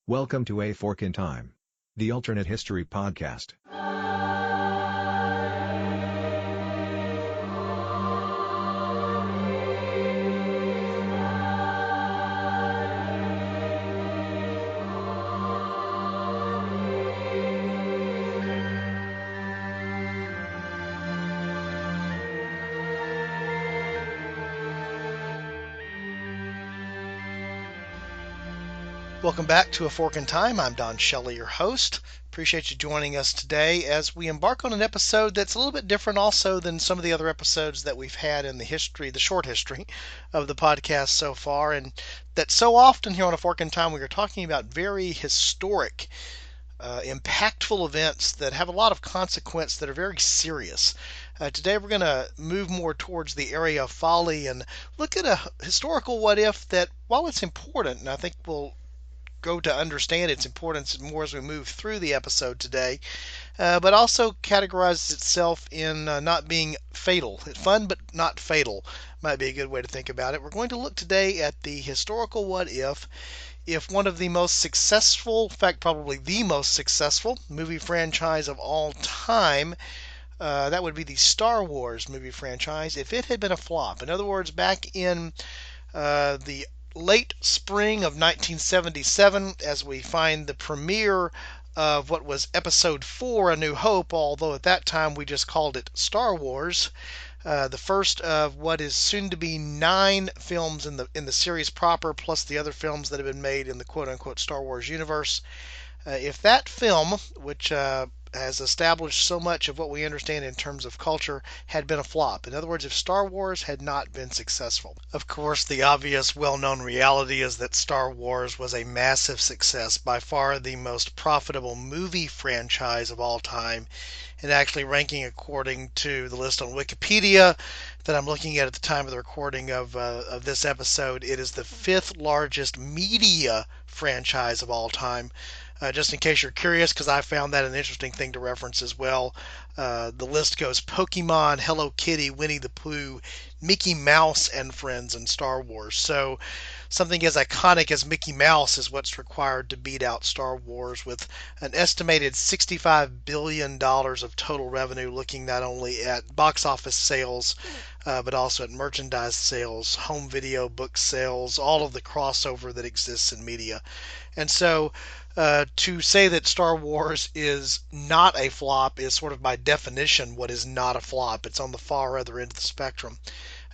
Welcome to A Fork in Time, the alternate history podcast. Welcome back to A Fork in Time. I'm Don Shelley, your host. Appreciate you joining us today as we embark on an episode that's a little bit different also than some of the other episodes that we've had in the short history of the podcast so far. And that so often here on A Fork in Time, we are talking about very historic, impactful events that have a lot of consequence that are very serious. Today we're going to move more towards the area of folly and look at a historical what if that, while it's important, and I think we'll go to understand its importance more as we move through the episode today, but also categorizes itself in not being fatal. Fun but not fatal might be a good way to think about it. We're going to look today at the historical what if one of the most successful, in fact probably the most successful movie franchise of all time, that would be the Star Wars movie franchise, if it had been a flop. In other words, back in the late spring of 1977, as we find the premiere of what was Episode 4, A New Hope, although at that time we just called it Star Wars, the first of what is soon to be 9 films in the series proper, plus the other films that have been made in the quote-unquote Star Wars universe. If that film, which has established so much of what we understand in terms of culture, had been a flop. In other words, if Star Wars had not been successful. Of course, the obvious, well-known reality is that Star Wars was a massive success, by far the most profitable movie franchise of all time, and actually ranking according to the list on Wikipedia that I'm looking at the time of the recording of this episode, it is the 5th largest media franchise of all time. Just in case you're curious, because I found that an interesting thing to reference as well. The list goes Pokemon, Hello Kitty, Winnie the Pooh, Mickey Mouse, and Friends, and Star Wars. So something as iconic as Mickey Mouse is what's required to beat out Star Wars, with an estimated $65 billion of total revenue, looking not only at box office sales, but also at merchandise sales, home video, book sales, all of the crossover that exists in media. And so to say that Star Wars is not a flop is sort of by definition what is not a flop. It's on the far other end of the spectrum.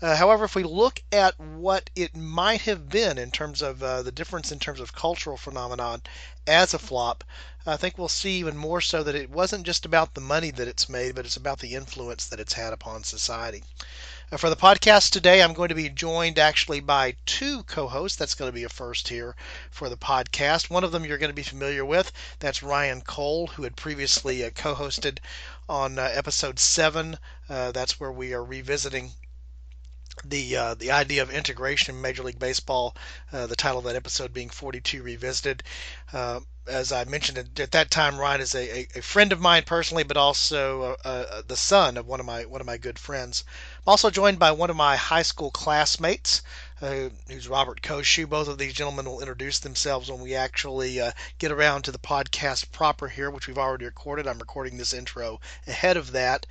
However, if we look at what it might have been in terms of the difference in terms of cultural phenomenon as a flop, I think we'll see even more so that it wasn't just about the money that it's made, but it's about the influence that it's had upon society. For the podcast today, I'm going to be joined actually by 2 co-hosts. That's going to be a first here for the podcast. One of them you're going to be familiar with. That's Ryan Cole, who had previously co-hosted on episode 7. That's where we are revisiting the idea of integration in Major League Baseball, the title of that episode being 42 Revisited. As I mentioned at that time, Ryan is a friend of mine personally, but also the son of one of my good friends. I'm also joined by one of my high school classmates, who's Robert Cocheu. Both of these gentlemen will introduce themselves when we actually get around to the podcast proper here, which we've already recorded. I'm recording this intro ahead of that.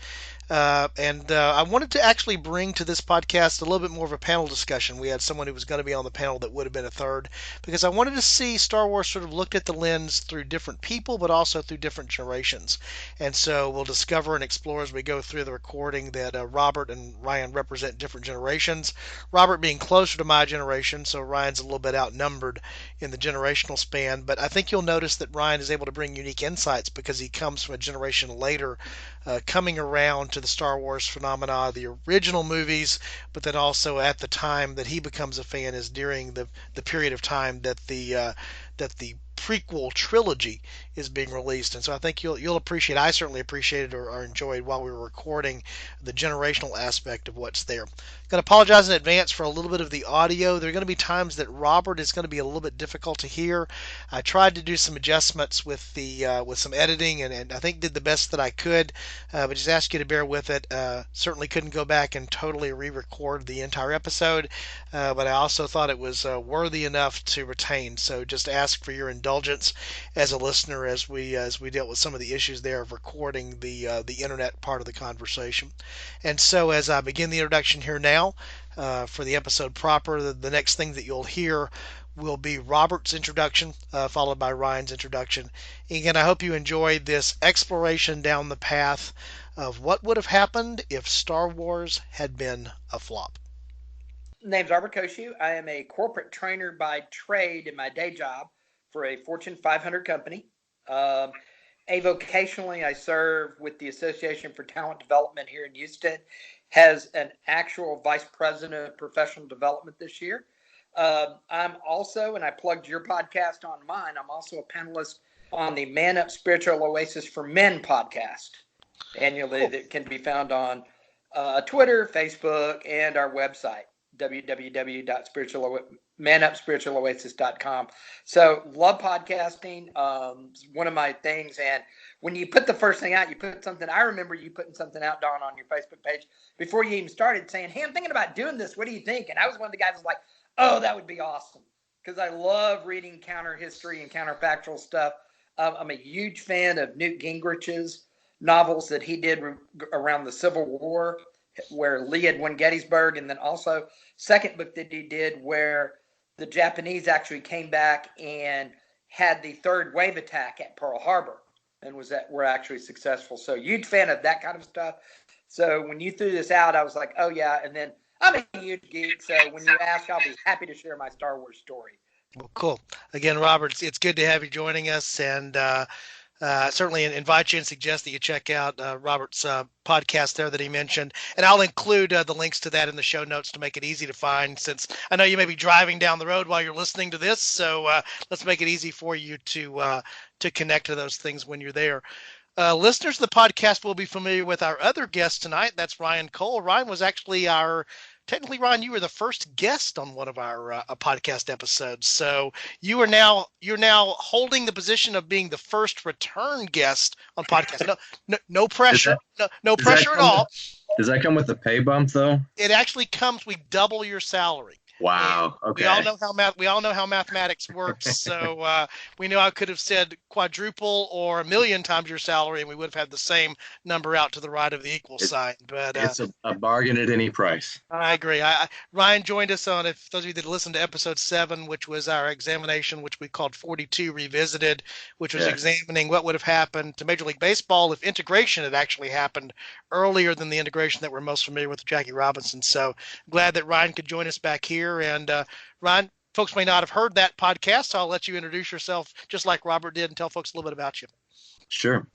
And I wanted to actually bring to this podcast a little bit more of a panel discussion. We had someone who was going to be on the panel that would have been a third, because I wanted to see Star Wars sort of looked at the lens through different people, but also through different generations. And so we'll discover and explore as we go through the recording that Robert and Ryan represent different generations. Robert being closer to my generation, so Ryan's a little bit outnumbered in the generational span. But I think you'll notice that Ryan is able to bring unique insights because he comes from a generation later, coming around to the Star Wars phenomena, the original movies, but then also at the time that he becomes a fan is during the period of time that the prequel trilogy is being released. And so I think you'll appreciate, I certainly appreciated or enjoyed while we were recording, the generational aspect of what's there. I'm going to apologize in advance for a little bit of the audio. There are going to be times that Robert is going to be a little bit difficult to hear. I tried to do some adjustments with some editing, and I think did the best that I could, but just ask you to bear with it. Certainly couldn't go back and totally re-record the entire episode, but I also thought it was worthy enough to retain. So just ask for your indulgence indulgence as a listener as we dealt with some of the issues there of recording the internet part of the conversation. And so as I begin the introduction here now for the episode proper, the next thing that you'll hear will be Robert's introduction, followed by Ryan's introduction. Again, I hope you enjoyed this exploration down the path of what would have happened if Star Wars had been a flop. Name's Robert Cocheu. I am a corporate trainer by trade in my day job for a Fortune 500 company. Avocationally, I serve with the Association for Talent Development here in Houston, has an actual vice president of professional development this year. I'm also, and I plugged your podcast on mine, I'm also a panelist on the Man Up Spiritual Oasis for Men podcast annually that can be found on Twitter, Facebook, and our website, www.manupspiritualoasis.com. So love podcasting. One of my things. And when you put the first thing out, you put something. I remember you putting something out, Don, on your Facebook page before you even started saying, hey, I'm thinking about doing this. What do you think? And I was one of the guys who was like, oh, that would be awesome. Because I love reading counter history and counterfactual stuff. I'm a huge fan of Newt Gingrich's novels that he did around the Civil War, where Lee had won Gettysburg, and then also second book that he did where the Japanese actually came back and had the third wave attack at Pearl Harbor and were actually successful. So huge fan of that kind of stuff. So when you threw this out, I was like, oh yeah. And then I'm a huge geek, so when you ask, I'll be happy to share my Star Wars story. Well, cool. Again, Robert, it's good to have you joining us, and certainly invite you and suggest that you check out Robert's podcast there that he mentioned. And I'll include the links to that in the show notes to make it easy to find, since I know you may be driving down the road while you're listening to this. So let's make it easy for you to connect to those things when you're there. Listeners of the podcast will be familiar with our other guest tonight. That's Ryan Cole. Ryan was actually technically, Ryan, you were the first guest on one of our podcast episodes. So you're now holding the position of being the first return guest on podcast. No pressure. No pressure at all. Does that come with a pay bump though? It actually comes. We double your salary. Wow. Okay. We all know how mathematics works. So we know I could have said quadruple or a million times your salary, and we would have had the same number out to the right of the equal sign. But it's a bargain at any price. I agree. Ryan joined us on, if those of you that listened to episode 7, which was our examination, which we called 42 Revisited, which was examining what would have happened to Major League Baseball if integration had actually happened earlier than the integration that we're most familiar with Jackie Robinson. So glad that Ryan could join us back here. And Ryan, folks may not have heard that podcast, so I'll let you introduce yourself just like Robert did and tell folks a little bit about you. Sure.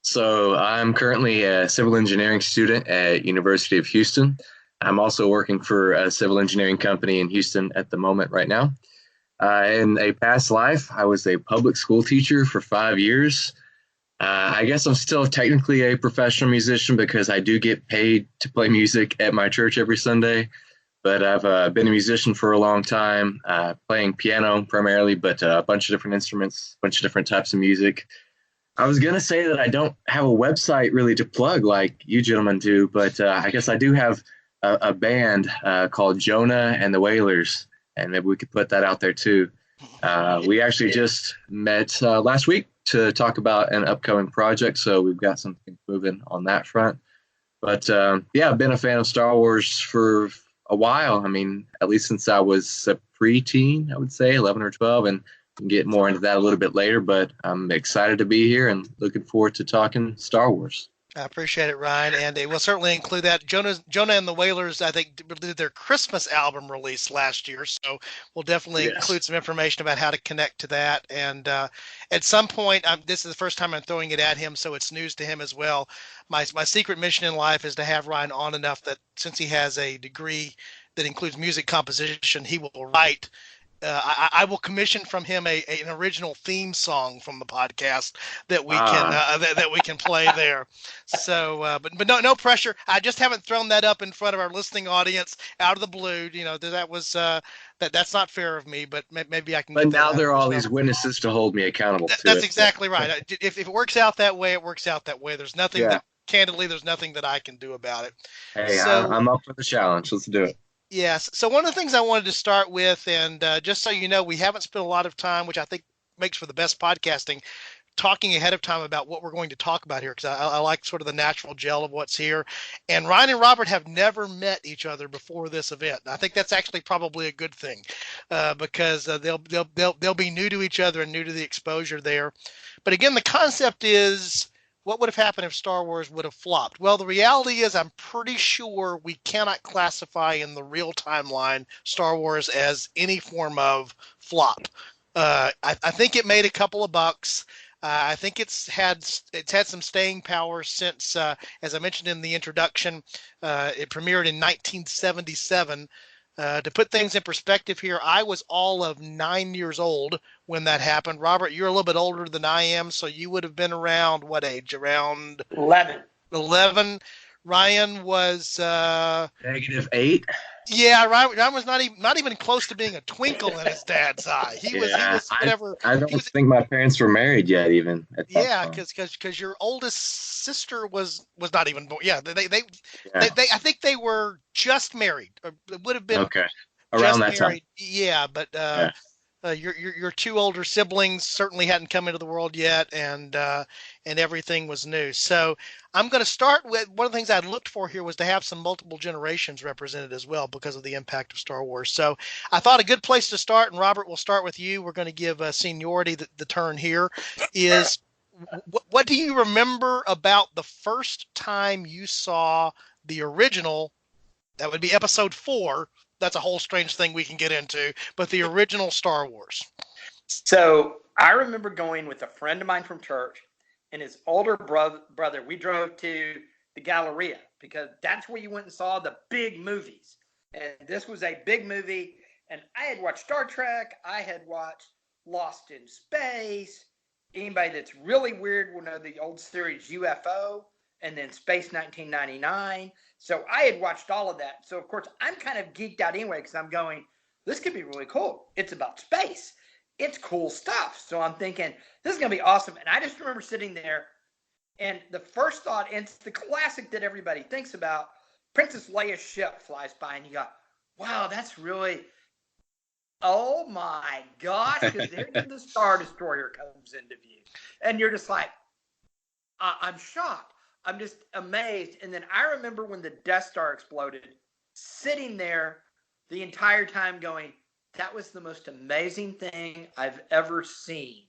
So I'm currently a civil engineering student at University of Houston. I'm also working for a civil engineering company in Houston at the moment right now. In a past life, I was a public school teacher for 5 years. I guess I'm still technically a professional musician because I do get paid to play music at my church every Sunday. But I've been a musician for a long time, playing piano primarily, but a bunch of different instruments, a bunch of different types of music. I was going to say that I don't have a website really to plug like you gentlemen do, but I guess I do have a band called Jonah and the Wailers, and maybe we could put that out there too. We actually just met last week to talk about an upcoming project, so we've got something moving on that front. But I've been a fan of Star Wars for a while. I mean, at least since I was a preteen, I would say 11 or 12, and can get more into that a little bit later, but I'm excited to be here and looking forward to talking Star Wars. I appreciate it, Ryan, and we'll certainly include that. Jonah and the Wailers, I think, did their Christmas album release last year, so we'll definitely include some information about how to connect to that. And at some point, this is the first time I'm throwing it at him, so it's news to him as well. My secret mission in life is to have Ryan on enough that since he has a degree that includes music composition, he will write. I will commission from him an original theme song from the podcast that we can that we can play there. So, but no pressure. I just haven't thrown that up in front of our listening audience out of the blue. You know, that was that's not fair of me, but maybe I can. But now there are all these witnesses to hold me accountable. That's exactly right. If it works out that way, it works out that way. There's nothing that, candidly, there's nothing that I can do about it. Hey, I'm up for the challenge. Let's do it. Yes. So one of the things I wanted to start with, and just so you know, we haven't spent a lot of time, which I think makes for the best podcasting, talking ahead of time about what we're going to talk about here, because I like sort of the natural gel of what's here. And Ryan and Robert have never met each other before this event. I think that's actually probably a good thing, because they'll be new to each other and new to the exposure there. But again, the concept is, what would have happened if Star Wars would have flopped? Well, the reality is I'm pretty sure we cannot classify in the real timeline Star Wars as any form of flop. I think it made a couple of bucks. I think it's had some staying power since, as I mentioned in the introduction, it premiered in 1977. To put things in perspective here, I was all of 9 years old when that happened. Robert, you're a little bit older than I am, so you would have been around what age? Around 11. 11. Ryan was -8. Yeah, Ryan was not even close to being a twinkle in his dad's eye. He was whatever. I don't think my parents were married yet, even at that Yeah, point. because your oldest sister was not even born. Yeah, they Yeah. I think they were just married. Or it would have been Okay. Around that just time. married. Yeah, but Yeah. your two older siblings certainly hadn't come into the world yet, and everything was new. So I'm going to start with one of the things I'd looked for here was to have some multiple generations represented as well because of the impact of Star Wars. So I thought a good place to start, and Robert, we'll start with you. We're going to give seniority the turn here. Is what do you remember about the first time you saw the original? That would be Episode 4. That's a whole strange thing we can get into, but the original Star Wars. So I remember going with a friend of mine from church and his older brother. We drove to the Galleria because that's where you went and saw the big movies. And this was a big movie. And I had watched Star Trek. I had watched Lost in Space. Anybody that's really weird will know the old series UFO and then Space 1999. So I had watched all of that. So, of course, I'm kind of geeked out anyway because I'm going, this could be really cool. It's about space. It's cool stuff. So I'm thinking, this is going to be awesome. And I just remember sitting there, and the first thought, and it's the classic that everybody thinks about, Princess Leia's ship flies by, and you go, wow, that's really, oh my gosh, because there the Star Destroyer comes into view. And you're just like, I'm shocked. I'm just amazed. And then I remember when the Death Star exploded, sitting there the entire time going, that was the most amazing thing I've ever seen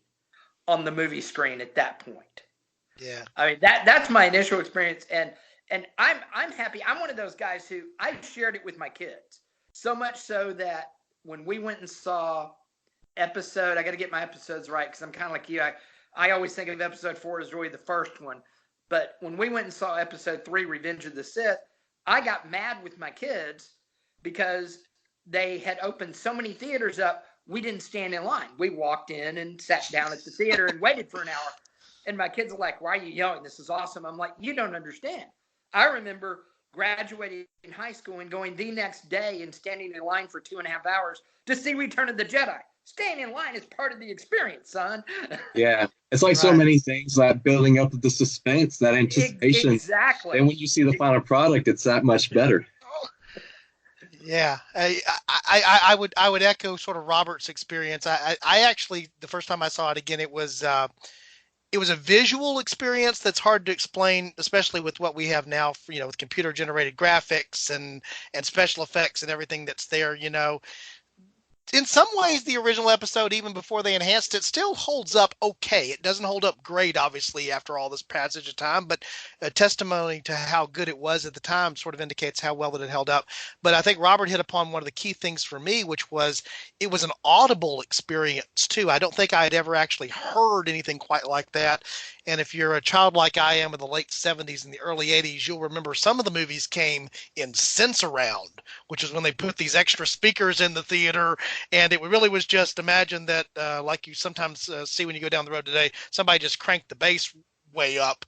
on the movie screen at that point. Yeah. I mean, that's my initial experience. And I'm happy. I'm one of those guys who I shared it with my kids. So much so that when we went and saw I got to get my episodes right because I'm kind of like you. I always think of Episode 4 as really the first one. But when we went and saw Episode 3, Revenge of the Sith, I got mad with my kids because they had opened so many theaters up, we didn't stand in line. We walked in and sat down at the theater and waited for an hour. And my kids are like, why are you yelling? This is awesome. I'm like, you don't understand. I remember graduating in high school and going the next day and standing in line for 2.5 hours to see Return of the Jedi. Staying in line is part of the experience, son. Yeah. It's like so many things, that building up the suspense, that anticipation. Exactly. And when you see the final product, it's that much better. Yeah, I would echo sort of Robert's experience. I actually, the first time I saw it again, it was a visual experience that's hard to explain, especially with what we have now, with computer generated graphics and special effects and everything that's there, In some ways, the original episode, even before they enhanced it, still holds up okay. It doesn't hold up great, obviously, after all this passage of time, but a testimony to how good it was at the time sort of indicates how well that it held up. But I think Robert hit upon one of the key things for me, which was it was an audible experience, too. I don't think I had ever actually heard anything quite like that. And if you're a child like I am in the late 70s and the early 80s, you'll remember some of the movies came in Sense-Around, which is when they put these extra speakers in the theater. And it really was just, imagine that, like you sometimes see when you go down the road today, somebody just cranked the bass way up.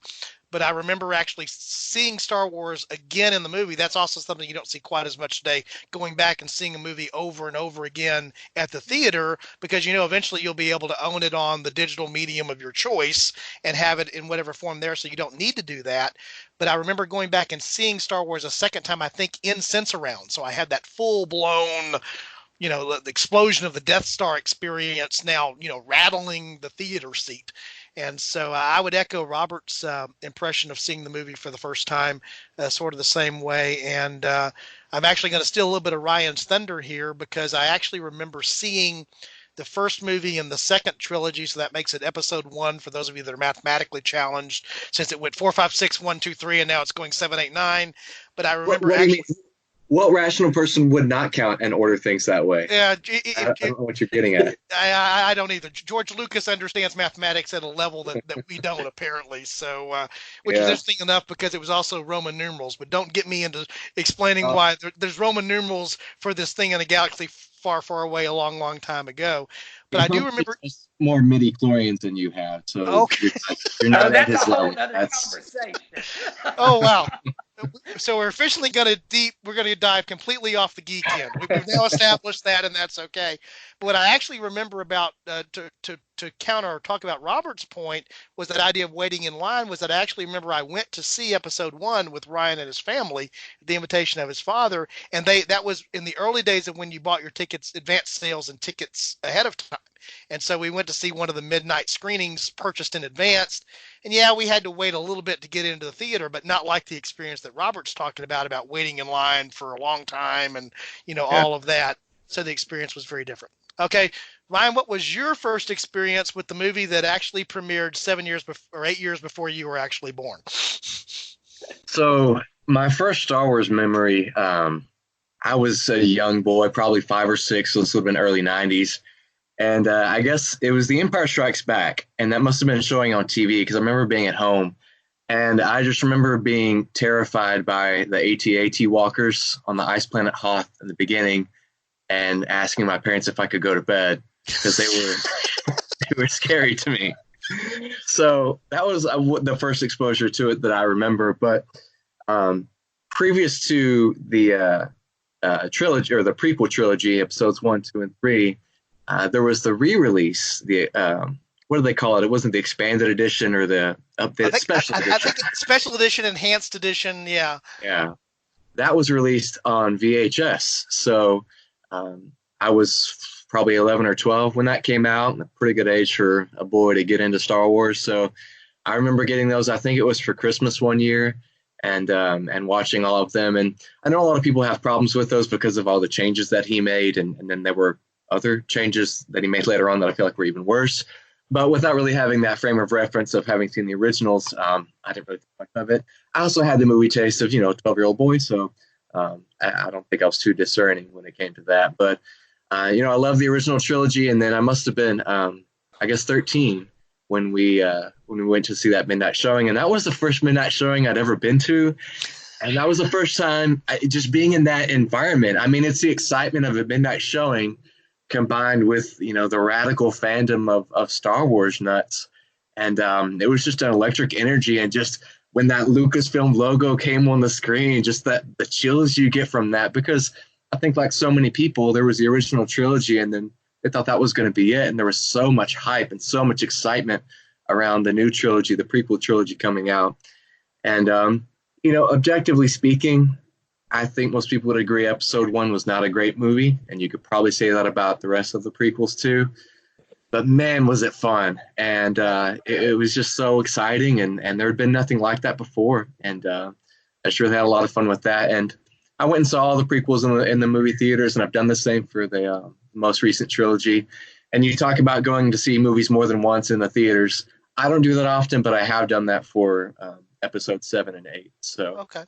But I remember actually seeing Star Wars again in the movie. That's also something you don't see quite as much today, going back and seeing a movie over and over again at the theater, because eventually you'll be able to own it on the digital medium of your choice and have it in whatever form there, so you don't need to do that. But I remember going back and seeing Star Wars a second time, I think in Sense-Around. So I had that full-blown the explosion of the Death Star experience now, rattling the theater seat. And so I would echo Robert's impression of seeing the movie for the first time, sort of the same way. And I'm actually going to steal a little bit of Ryan's thunder here, because I actually remember seeing the first movie in the second trilogy. So that makes it episode 1 for those of you that are mathematically challenged, since it went 4, 5, 6, 1, 2, 3, and now it's going 7, 8, 9. But I remember What do you mean? What rational person would not count and order things that way? Yeah, I don't know what you're getting at. I don't either. George Lucas understands mathematics at a level that we don't, apparently. So, which is interesting enough, because it was also Roman numerals. But don't get me into explaining why there's Roman numerals for this thing in a galaxy far, far away a long, long time ago. But I do remember more midi-chlorians than you have. So okay. you're not at that's his a whole level. other conversation. Oh, wow. So we're officially going to dive completely off the geek end. We've now established that, and that's okay. But what I actually remember about, to counter or talk about Robert's point, was that idea of waiting in line, was that I actually remember I went to see episode 1 with Ryan and his family at the invitation of his father. And that was in the early days of when you bought your tickets, advanced sales and tickets ahead of time. And so we went to see one of the midnight screenings purchased in advance. And yeah, we had to wait a little bit to get into the theater, but not like the experience that Robert's talking about waiting in line for a long time and, all of that. So the experience was very different. Okay, Ryan, what was your first experience with the movie that actually premiered 8 years before you were actually born? So my first Star Wars memory, I was a young boy, probably 5 or 6, so this would have been early 90s. And I guess it was The Empire Strikes Back, and that must have been showing on TV, because I remember being at home. And I just remember being terrified by the AT-AT walkers on the ice planet Hoth in the beginning, and asking my parents if I could go to bed, because they were scary to me. So that was the first exposure to it that I remember. But previous to the trilogy, or the prequel trilogy, episodes 1, 2, and 3, there was the re-release. What do they call it? It wasn't the expanded edition or the updated special edition. I think special edition, enhanced edition. Yeah. Yeah, that was released on VHS. So I was probably 11 or 12 when that came out, and a pretty good age for a boy to get into Star Wars. So I remember getting those. I think it was for Christmas one year, and watching all of them. And I know a lot of people have problems with those because of all the changes that he made, and then there were other changes that he made later on that I feel like were even worse. But without really having that frame of reference of having seen the originals, I didn't really think much of it. I also had the movie taste of, 12-year-old boy, so I don't think I was too discerning when it came to that. But, I love the original trilogy, and then I must have been, 13 when we went to see that midnight showing. And that was the first midnight showing I'd ever been to. And that was the first time just being in that environment. I mean, it's the excitement of a midnight showing combined with, the radical fandom of Star Wars nuts. And it was just an electric energy. And just when that Lucasfilm logo came on the screen, just the chills you get from that, because I think like so many people, there was the original trilogy, and then they thought that was going to be it. And there was so much hype and so much excitement around the new trilogy, the prequel trilogy coming out. And, objectively speaking, I think most people would agree episode 1 was not a great movie, and you could probably say that about the rest of the prequels too. But man, was it fun. And it was just so exciting, and there had been nothing like that before. And I just really had a lot of fun with that. And I went and saw all the prequels in the movie theaters, and I've done the same for the most recent trilogy. And you talk about going to see movies more than once in the theaters. I don't do that often, but I have done that for episode 7 and 8. So Okay.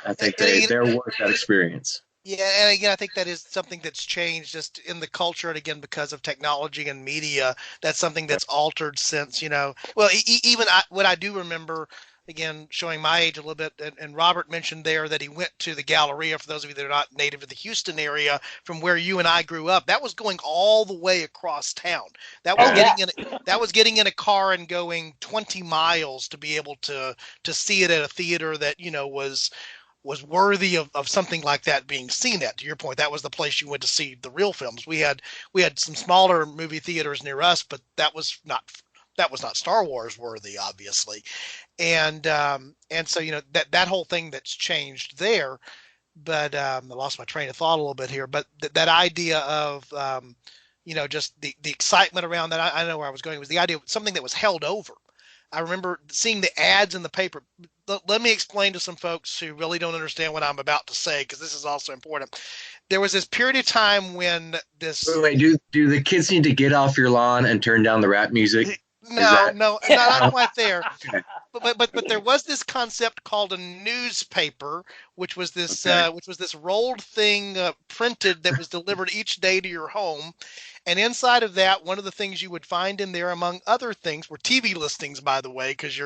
I think they're worth that experience. Yeah, and again, I think that is something that's changed just in the culture, and again, because of technology and media, that's something that's altered since, well, even what I do remember, again, showing my age a little bit, and Robert mentioned there that he went to the Galleria, for those of you that are not native to the Houston area, from where you and I grew up. That was going all the way across town. That was getting in a car and going 20 miles to be able to see it at a theater that, was worthy of something like that being seen at. To your point, that was the place you went to see the real films. We had some smaller movie theaters near us, but that was not Star Wars worthy, obviously. And so, that whole thing that's changed there. But I lost my train of thought a little bit here. But that idea of just the excitement around that. I know where I was going. It was the idea of something that was held over. I remember seeing the ads in the paper. Let me explain to some folks who really don't understand what I'm about to say, because this is also important. There was this period of time when this. Wait, do the kids need to get off your lawn and turn down the rap music? No, not quite there. Okay. But there was this concept called a newspaper, which was this rolled thing printed that was delivered each day to your home. And inside of that, one of the things you would find in there, among other things, were TV listings, by the way, because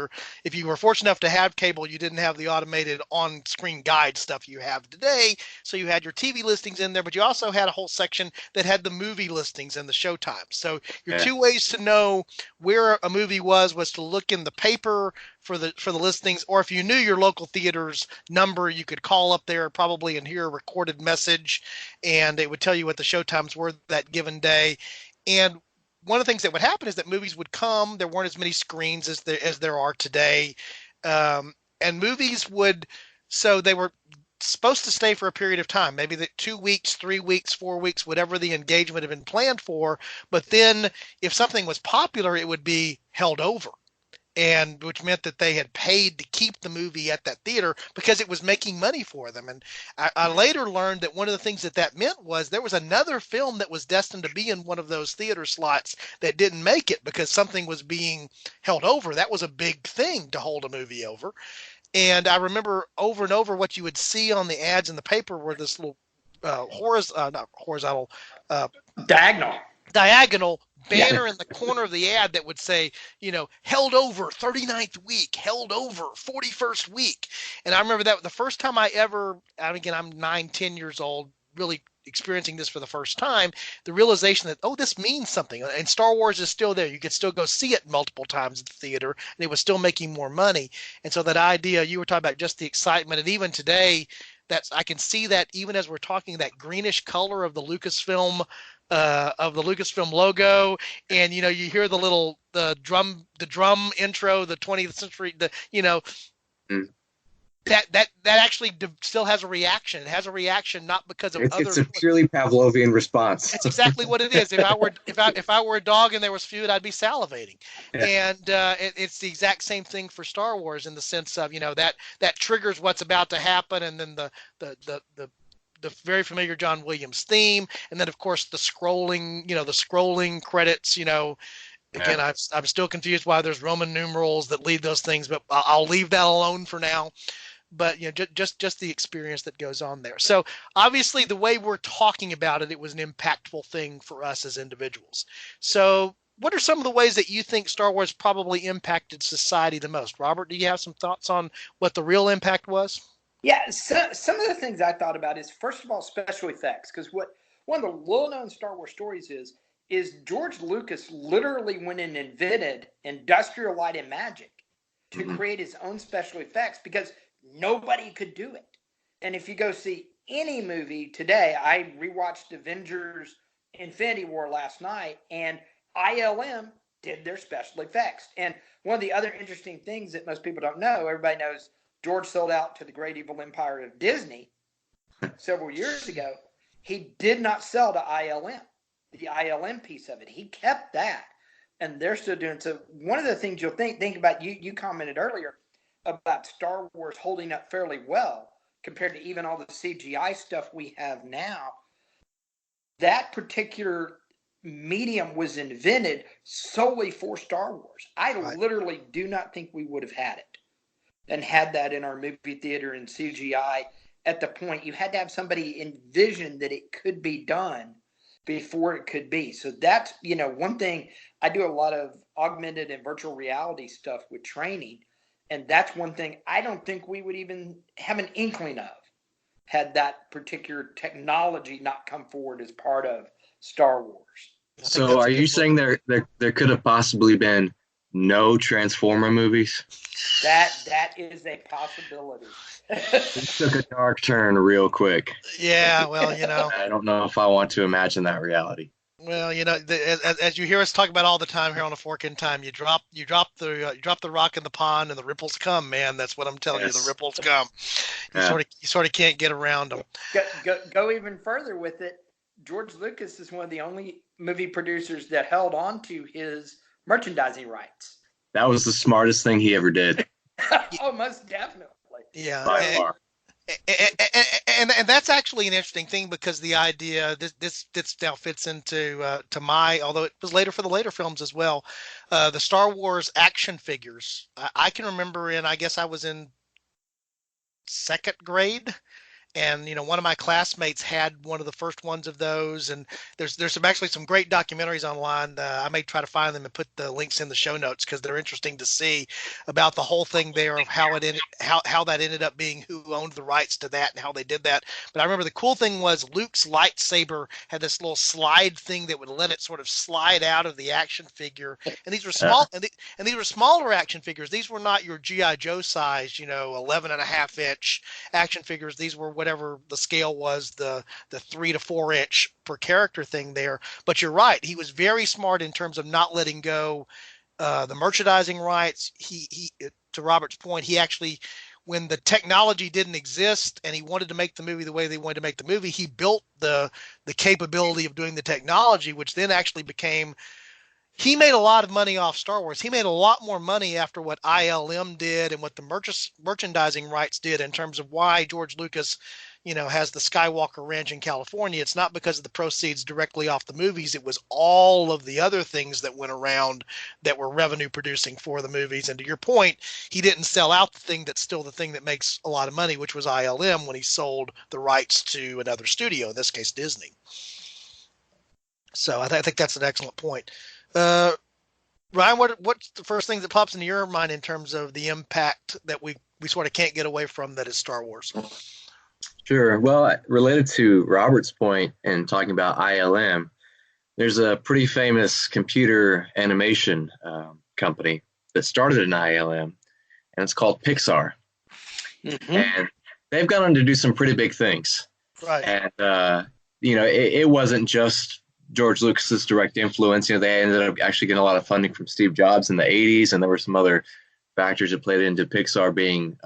if you were fortunate enough to have cable, you didn't have the automated on-screen guide stuff you have today. So you had your TV listings in there, but you also had a whole section that had the movie listings and the showtime. So your two ways to know where a movie was to look in the paper for the listings, or if you knew your local theater's number, you could call up there probably and hear a recorded message, and it would tell you what the showtimes were that given day. And one of the things that would happen is that movies would come. There weren't as many screens as there are today, and movies so they were supposed to stay for a period of time, maybe 2 weeks, 3 weeks, 4 weeks, whatever the engagement had been planned for. But then if something was popular, it would be held over, and which meant that they had paid to keep the movie at that theater because it was making money for them. And I later learned that one of the things that meant was there was another film that was destined to be in one of those theater slots that didn't make it because something was being held over. That was a big thing, to hold a movie over. And I remember over and over what you would see on the ads in the paper were this little not horizontal, diagonal banner in the corner of the ad that would say, held over 39th week, held over 41st week. And I remember that the first time again, I'm 9-10 years old, really experiencing this for the first time, the realization that, this means something. And Star Wars is still there. You could still go see it multiple times at the theater, and it was still making more money. And so that idea, you were talking about just the excitement, and even today, I can see that even as we're talking, that greenish color of the Lucasfilm logo, and you hear the drum intro, the 20th century, that actually still has a reaction. It has a reaction not because of it's a purely Pavlovian response. That's exactly what it is. If I were a dog and there was food, I'd be salivating. Yeah. And it's the exact same thing for Star Wars, in the sense of that triggers what's about to happen, and then the very familiar John Williams theme, and then of course the scrolling credits. Again, I'm still confused why there's Roman numerals that lead those things, but I'll leave that alone for now. But just the experience that goes on there. So obviously, the way we're talking about it, it was an impactful thing for us as individuals. So what are some of the ways that you think Star Wars probably impacted society the most? Robert, do you have some thoughts on what the real impact was? Yeah, so some of the things I thought about is, first of all, special effects. Because one of the little-known Star Wars stories is George Lucas literally went and invented industrial light and magic to create his own special effects, because nobody could do it. And if you go see any movie today, I rewatched Avengers Infinity War last night, and ILM did their special effects. And one of the other interesting things that most people don't know, everybody knows George sold out to the great evil empire of Disney several years ago. He did not sell to ILM, the ILM piece of it. He kept that, and they're still doing so. One of the things you'll think about, you commented earlier about Star Wars holding up fairly well compared to even all the CGI stuff we have now. That particular medium was invented solely for Star Wars. I literally do not think we would have had it and had that in our movie theater in CGI at the point. You had to have somebody envision that it could be done before it could be. So that's, one thing. I do a lot of augmented and virtual reality stuff with training. And that's one thing I don't think we would even have an inkling of had that particular technology not come forward as part of Star Wars. So are you saying there could have possibly been no Transformer movies? That is a possibility. It took a dark turn real quick. Yeah, well, I don't know if I want to imagine that reality. Well, as you hear us talk about all the time here on A Fork in Time, you drop the rock in the pond, and the ripples come. Man, that's what I'm telling you. The Yes. ripples come. Yeah. You sort of can't get around them. Go even further with it. George Lucas is one of the only movie producers that held on to his merchandising rights. That was the smartest thing he ever did. Oh, most definitely. Yeah, By far. and that's actually an interesting thing, because the idea this now fits into to my, although it was later for the later films as well, the Star Wars action figures. I can remember, I guess I was in second grade, and one of my classmates had one of the first ones of those, and there's some great documentaries online. I may try to find them and put the links in the show notes, because they're interesting to see about the whole thing there, of how that ended up being, who owned the rights to that and how they did that. But I remember the cool thing was Luke's lightsaber had this little slide thing that would let it sort of slide out of the action figure, and these were small, and these were smaller action figures. These were not your GI Joe size 11 and a half inch action figures. These were whatever the scale was, the 3 to 4 inch per character thing there. But you're right, he was very smart in terms of not letting go the merchandising rights. He to Robert's point, he actually, when the technology didn't exist and he wanted to make the movie the way they wanted to make the movie, he built the capability of doing the technology, which then actually became, he made a lot of money off Star Wars. He made a lot more money after what ILM did and what the merchandising rights did, in terms of why George Lucas, has the Skywalker Ranch in California. It's not because of the proceeds directly off the movies. It was all of the other things that went around that were revenue producing for the movies. And to your point, he didn't sell out the thing that's still the thing that makes a lot of money, which was ILM, when he sold the rights to another studio, in this case, Disney. So I think that's an excellent point. Ryan, what's the first thing that pops into your mind in terms of the impact that we sort of can't get away from, that is Star Wars? Sure. Well, related to Robert's point and talking about ILM, there's a pretty famous computer animation company that started in ILM, and it's called Pixar. Mm-hmm. And they've gone on to do some pretty big things. Right. And, it wasn't just George Lucas's direct influence. They ended up actually getting a lot of funding from Steve Jobs in the 80s, and there were some other factors that played into Pixar being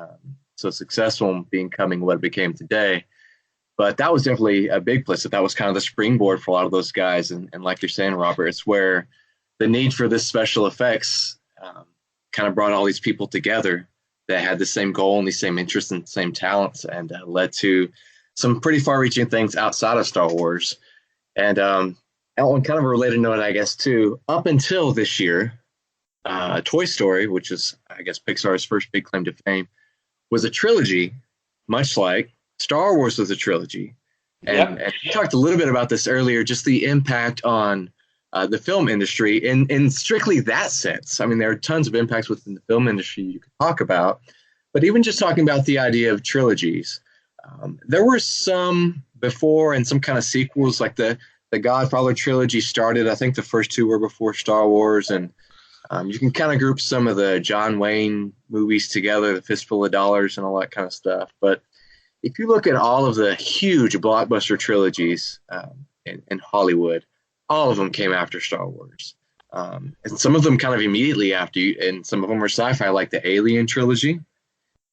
so successful and becoming what it became today. But that was definitely a big place. That was kind of the springboard for a lot of those guys. And like you're saying, Robert, it's where the need for this special effects kind of brought all these people together that had the same goal and the same interests and same talents, and led to some pretty far-reaching things outside of Star Wars. And on kind of a related note, I guess, too, up until this year, Toy Story, which is, I guess, Pixar's first big claim to fame, was a trilogy, much like Star Wars was a trilogy. And you talked a little bit about this earlier, just the impact on the film industry in strictly that sense. I mean, there are tons of impacts within the film industry you could talk about, but even just talking about the idea of trilogies, there were some before and some kind of sequels, like the Godfather trilogy started. I think the first two were before Star Wars, and you can kind of group some of the John Wayne movies together, the Fistful of Dollars and all that kind of stuff. But if you look at all of the huge blockbuster trilogies in Hollywood, all of them came after Star Wars. And some of them kind of immediately after you, and some of them are sci-fi, like the Alien trilogy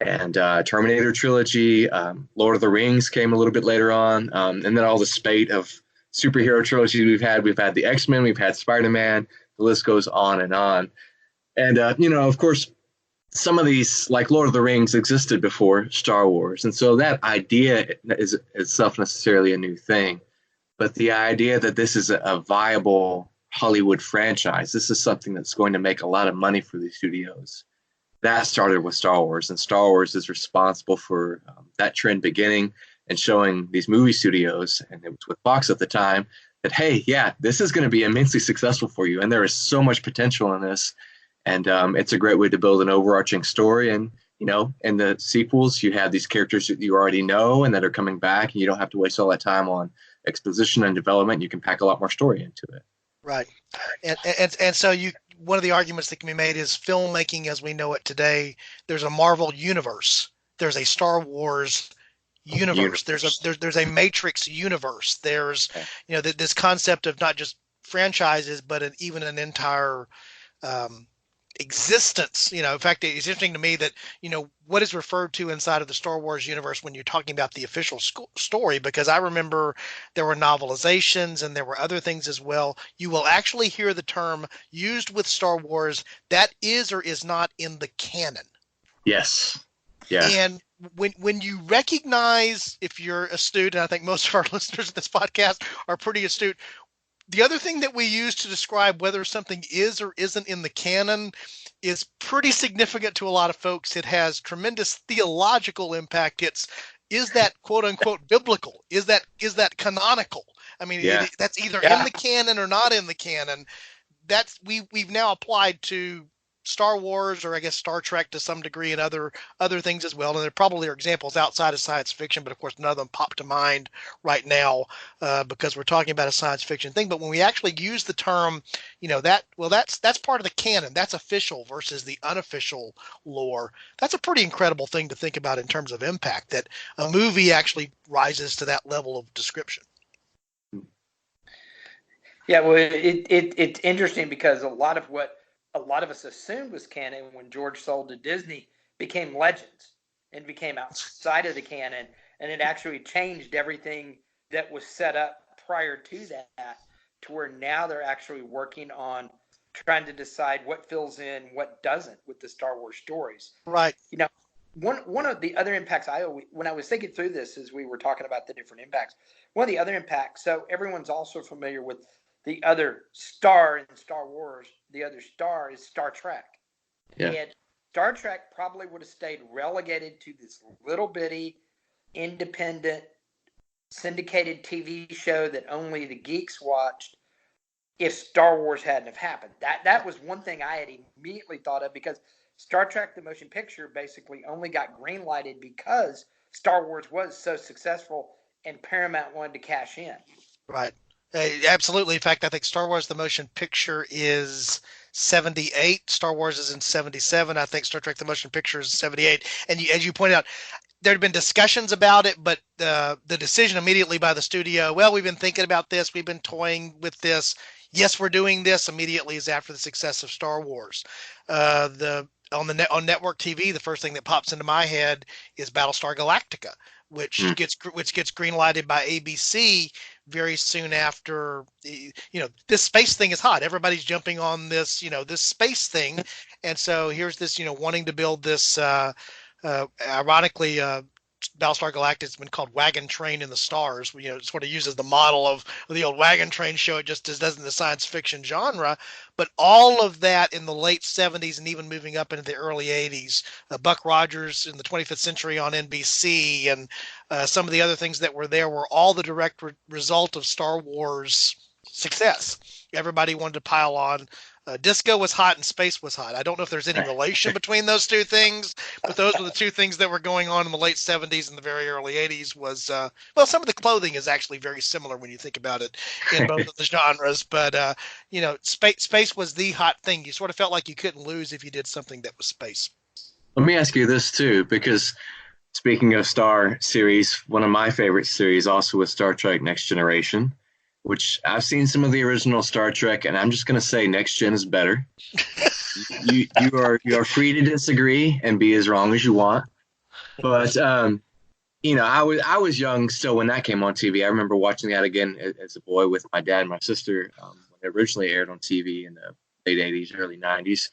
and Terminator trilogy. Lord of the Rings came a little bit later on. And then all the spate of superhero trilogies we've had. We've had the X-Men, we've had Spider-Man, the list goes on and on. And, of course, some of these, like Lord of the Rings, existed before Star Wars. And so that idea is itself necessarily a new thing. But the idea that this is a viable Hollywood franchise, this is something that's going to make a lot of money for these studios, that started with Star Wars. And Star Wars is responsible for that trend beginning and showing these movie studios, and it was with Fox at the time, that, hey, yeah, this is going to be immensely successful for you. And there is so much potential in this. And it's a great way to build an overarching story. And, in the sequels, you have these characters that you already know and that are coming back, and you don't have to waste all that time on exposition and development. You can pack a lot more story into it. Right. And so one of the arguments that can be made is filmmaking as we know it today, there's a Marvel universe. There's a Star Wars universe. There's a Matrix universe. There's this concept of not just franchises, but even an entire existence. In fact, it's interesting to me that, what is referred to inside of the Star Wars universe when you're talking about the official story, because I remember there were novelizations and there were other things as well. You will actually hear the term used with Star Wars that is or is not in the canon. Yes. Yeah. And when you recognize, if you're astute, and I think most of our listeners of this podcast are pretty astute, the other thing that we use to describe whether something is or isn't in the canon is pretty significant to a lot of folks. It has tremendous theological impact. Is that quote unquote biblical? Is that canonical? I mean, that's either in the canon or not in the canon. That's we've now applied to Star Wars, or I guess Star Trek to some degree, and other things as well. And there probably are examples outside of science fiction, but of course none of them pop to mind right now because we're talking about a science fiction thing. But when we actually use the term, that's part of the canon. That's official versus the unofficial lore. That's a pretty incredible thing to think about in terms of impact, that a movie actually rises to that level of description. Yeah, well, it's interesting because a lot of us assumed was canon when George sold to Disney became legends and became outside of the canon, and it actually changed everything that was set up prior to that, to where now they're actually working on trying to decide what fills in, what doesn't with the Star Wars stories. Right. One of the other impacts when I was thinking through this as we were talking about the different impacts, one of the other impacts, so everyone's also familiar with the other star in Star Wars. The other star is Star Trek. Yeah. And Star Trek probably would have stayed relegated to this little bitty, independent, syndicated TV show that only the geeks watched if Star Wars hadn't have happened. That was one thing I had immediately thought of, because Star Trek, the motion picture, basically only got green-lighted because Star Wars was so successful and Paramount wanted to cash in. Right. Absolutely. In fact, I think Star Wars the motion picture is 78. Star Wars is in 77. I think Star Trek the motion picture is 78. And as you pointed out, there had been discussions about it, but the decision immediately by the studio, well, we've been thinking about this, we've been toying with this. Yes, we're doing this, immediately is after the success of Star Wars. On network TV, the first thing that pops into my head is Battlestar Galactica, which gets greenlighted by ABC very soon after. This space thing is hot. Everybody's jumping on this, this space thing, and so here's this, wanting to build this. Ironically, Battlestar Galactica has been called Wagon Train in the Stars. It sort of uses the model of the old wagon train show. It just doesn't the science fiction genre. But all of that in the late 70s and even moving up into the early 80s. Buck Rogers in the 25th Century on NBC, and some of the other things that were there were all the direct result of Star Wars success. Everybody wanted to pile on. Disco was hot and space was hot. I don't know if there's any relation between those two things, but those were the two things that were going on in the late 70s and the very early 80s. Was some of the clothing is actually very similar when you think about it in both of the genres. But space was the hot thing. You sort of felt like you couldn't lose if you did something that was space. Let me ask you this too, because speaking of Star series, one of my favorite series also was Star Trek Next Generation, which I've seen some of the original Star Trek, and I'm just going to say Next Gen is better. you are free to disagree and be as wrong as you want. But, I was young still when that came on TV. I remember watching that again as a boy with my dad and my sister when it originally aired on TV in the late 80s, early 90s.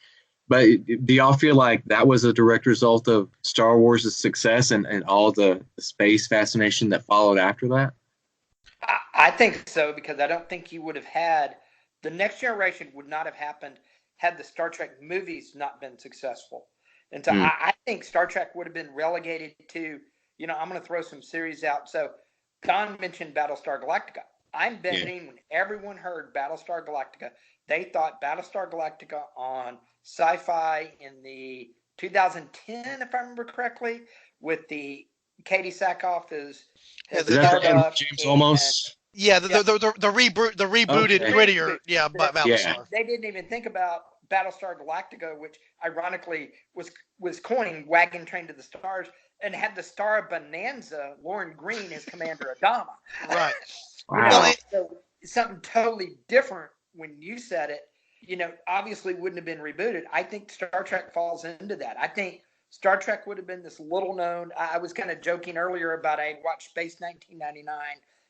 But do y'all feel like that was a direct result of Star Wars' success and all the space fascination that followed after that? I think so, because I don't think you would have had the Next Generation would not have happened had the Star Trek movies not been successful. And so I think Star Trek would have been relegated to, I'm going to throw some series out. So Don mentioned Battlestar Galactica. I'm betting when everyone heard Battlestar Galactica, they thought Battlestar Galactica on Sci-Fi in the 2010, if I remember correctly, with the Katie Sackhoff as James Olmos. Yeah, the rebooted grittier. Yeah, Battlestar. They didn't even think about Battlestar Galactica, which ironically was coined Wagon Train to the Stars, and had the star of Bonanza, Lauren Green, as Commander Adama. Right. Wow. So something totally different when you said it, obviously wouldn't have been rebooted. I think Star Trek falls into that. I think Star Trek would have been this little known. I was kind of joking earlier about I watched Space 1999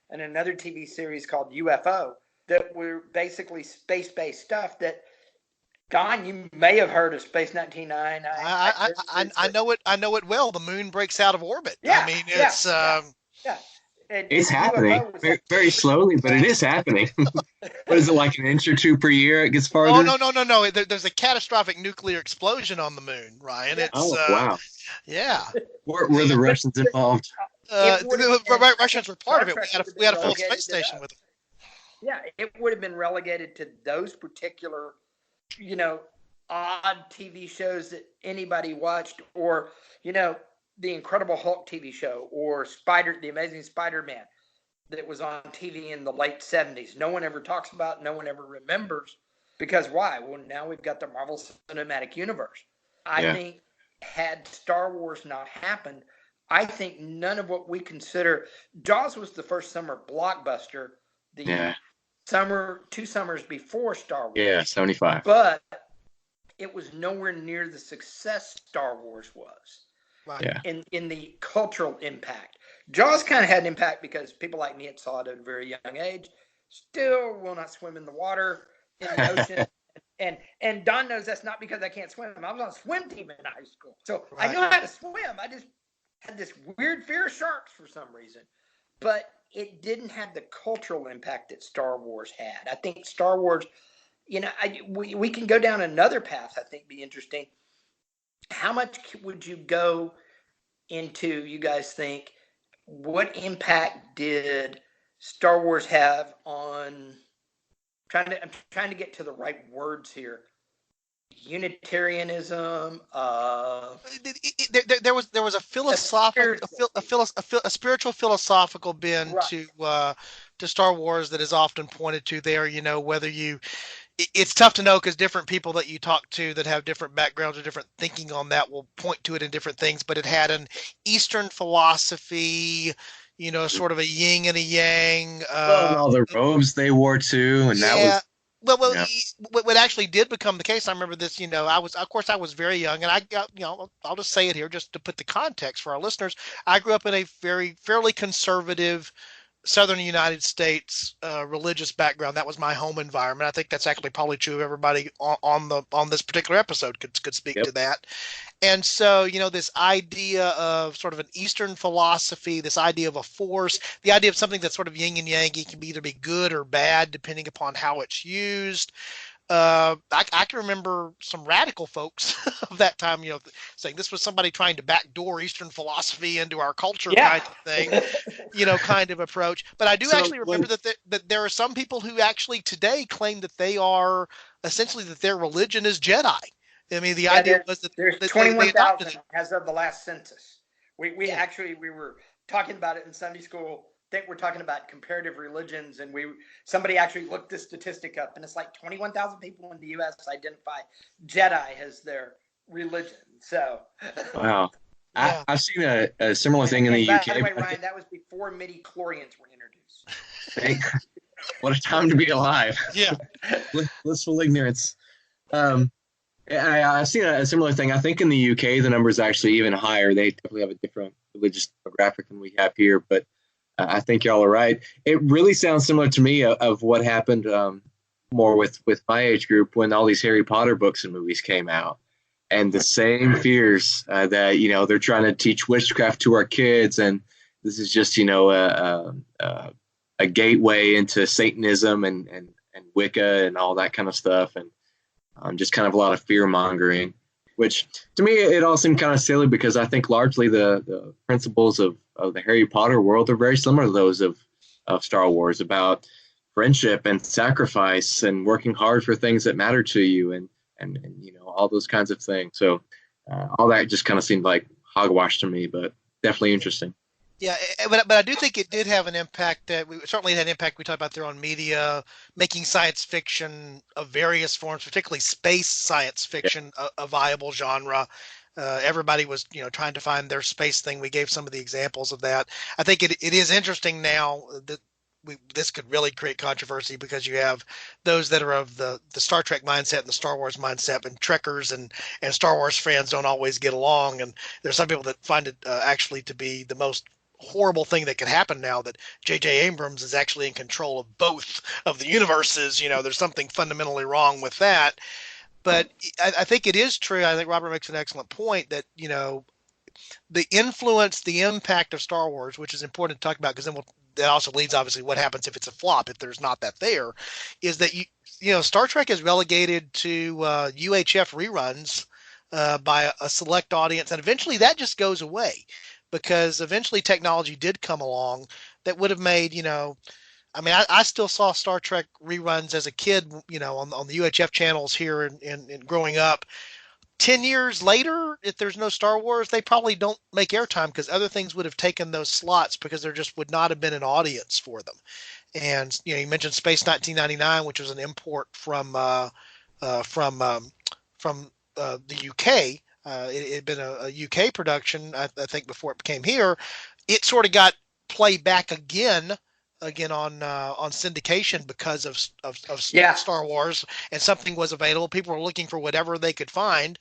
and another TV series called UFO that were basically space-based stuff that, Don, you may have heard of Space 1999. I know it. I know it well. The moon breaks out of orbit. Yeah, I mean, it's yeah. It's happening very slowly, but it is happening. What is it, like an inch or two per year? It gets farther. Oh no! There's a catastrophic nuclear explosion on the moon, Ryan. It's wow. Yeah. Were the Russians involved? The Russians were part of it. We had a full space station with them. Yeah, it would have been relegated to those particular, odd TV shows that anybody watched, or the Incredible Hulk TV show, or the Amazing Spider-Man that was on TV in the late 70s. No one ever talks about, no one ever remembers, because why? Well, now we've got the Marvel Cinematic Universe. I think had Star Wars not happened, I think none of what we consider, Jaws was the first summer blockbuster, two summers before Star Wars. Yeah, 75. But it was nowhere near the success Star Wars was. Right. Yeah. In the cultural impact. Jaws kind of had an impact because people like me had saw it at a very young age. Still will not swim in the water, in the ocean. And Don knows that's not because I can't swim. I was on a swim team in high school. So I know how to swim. I just had this weird fear of sharks for some reason. But it didn't have the cultural impact that Star Wars had. I think Star Wars, we can go down another path I think be interesting. How much would you go into, you guys think, what impact did Star Wars have on, I'm trying to get to the right words here, Unitarianism? There was a philosophical, a spiritual philosophical bend to Star Wars that is often pointed to there. Whether it's tough to know because different people that you talk to that have different backgrounds or different thinking on that will point to it in different things, but it had an Eastern philosophy, sort of a yin and a yang. And all the robes they wore too, and that was. What actually did become the case, I remember this, I was very young, and I got, I'll just say it here just to put the context for our listeners. I grew up in a fairly conservative Southern United States religious background. That was my home environment. I think that's actually probably true of everybody on this particular episode could speak to that. And so, this idea of sort of an Eastern philosophy, this idea of a force, the idea of something that's sort of yin and yang, it can either be good or bad depending upon how it's used. I can remember some radical folks of that time, saying this was somebody trying to backdoor Eastern philosophy into our culture kind of thing, kind of approach. But I do actually remember that there are some people who actually today claim that they are essentially that their religion is Jedi. I mean, the idea was that there's 21,000 as of the last census. We were talking about it in Sunday school. I think we're talking about comparative religions, and somebody actually looked this statistic up, and it's like 21,000 people in the U.S. identify Jedi as their religion. So, wow, I've seen a similar thing in the UK. By the way, Ryan, that was before midi-chlorians were introduced. What a time to be alive! Yeah, blissful ignorance. I've seen a similar thing. I think in the UK the number is actually even higher. They definitely have a different religious demographic than we have here, but. I think y'all are right. It really sounds similar to me of what happened more with my age group when all these Harry Potter books and movies came out. And the same fears that, they're trying to teach witchcraft to our kids. And this is just, a gateway into Satanism and Wicca and all that kind of stuff. And just kind of a lot of fear mongering, which to me, it all seemed kind of silly because I think largely the principles of the Harry Potter world are very similar to those of Star Wars, about friendship and sacrifice and working hard for things that matter to you and all those kinds of things. So all that just kind of seemed like hogwash to me, but definitely interesting. Yeah, but I do think it did have an impact. That we certainly had an impact. We talked about their own media, making science fiction of various forms, particularly space science fiction, a viable genre. Everybody was, trying to find their space thing. We gave some of the examples of that. I think it is interesting now that this could really create controversy because you have those that are of the Star Trek mindset and the Star Wars mindset, and Trekkers and Star Wars fans don't always get along. And there's some people that find it actually to be the most horrible thing that can happen now that J.J. Abrams is actually in control of both of the universes. There's something fundamentally wrong with that. But I think it is true. I think Robert makes an excellent point that, the influence, the impact of Star Wars, which is important to talk about, because then that also leads, obviously, what happens if it's a flop, if there's not that there, is that, Star Trek is relegated to UHF reruns by a select audience. And eventually that just goes away because eventually technology did come along that would have made, I still saw Star Trek reruns as a kid, on the UHF channels here and growing up. 10 years later, if there's no Star Wars, they probably don't make airtime because other things would have taken those slots because there just would not have been an audience for them. And, you mentioned Space 1999, which was an import from the UK. It had been a UK production, I think, before it became here. It sort of got played back again on syndication because of Star Wars, and something was available. People were looking for whatever they could find.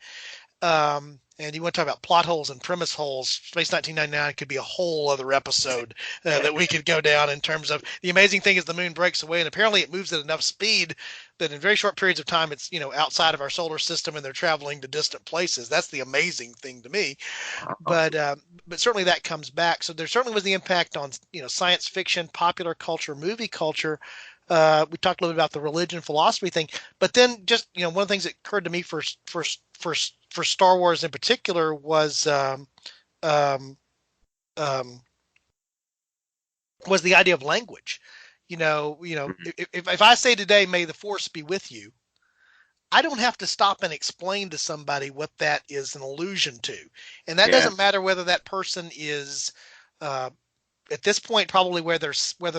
And you want to talk about plot holes and premise holes. Space 1999 could be a whole other episode that we could go down in terms of the amazing thing is the moon breaks away, and apparently it moves at enough speed that in very short periods of time it's outside of our solar system and they're traveling to distant places. That's the amazing thing to me. But certainly that comes back. So there certainly was the impact on science fiction, popular culture, movie culture. We talked a little bit about the religion philosophy thing, but then just one of the things that occurred to me for Star Wars in particular was the idea of language. If I say today, "May the Force be with you," I don't have to stop and explain to somebody what that is an allusion to, and that doesn't matter whether that person is. At this point, probably whether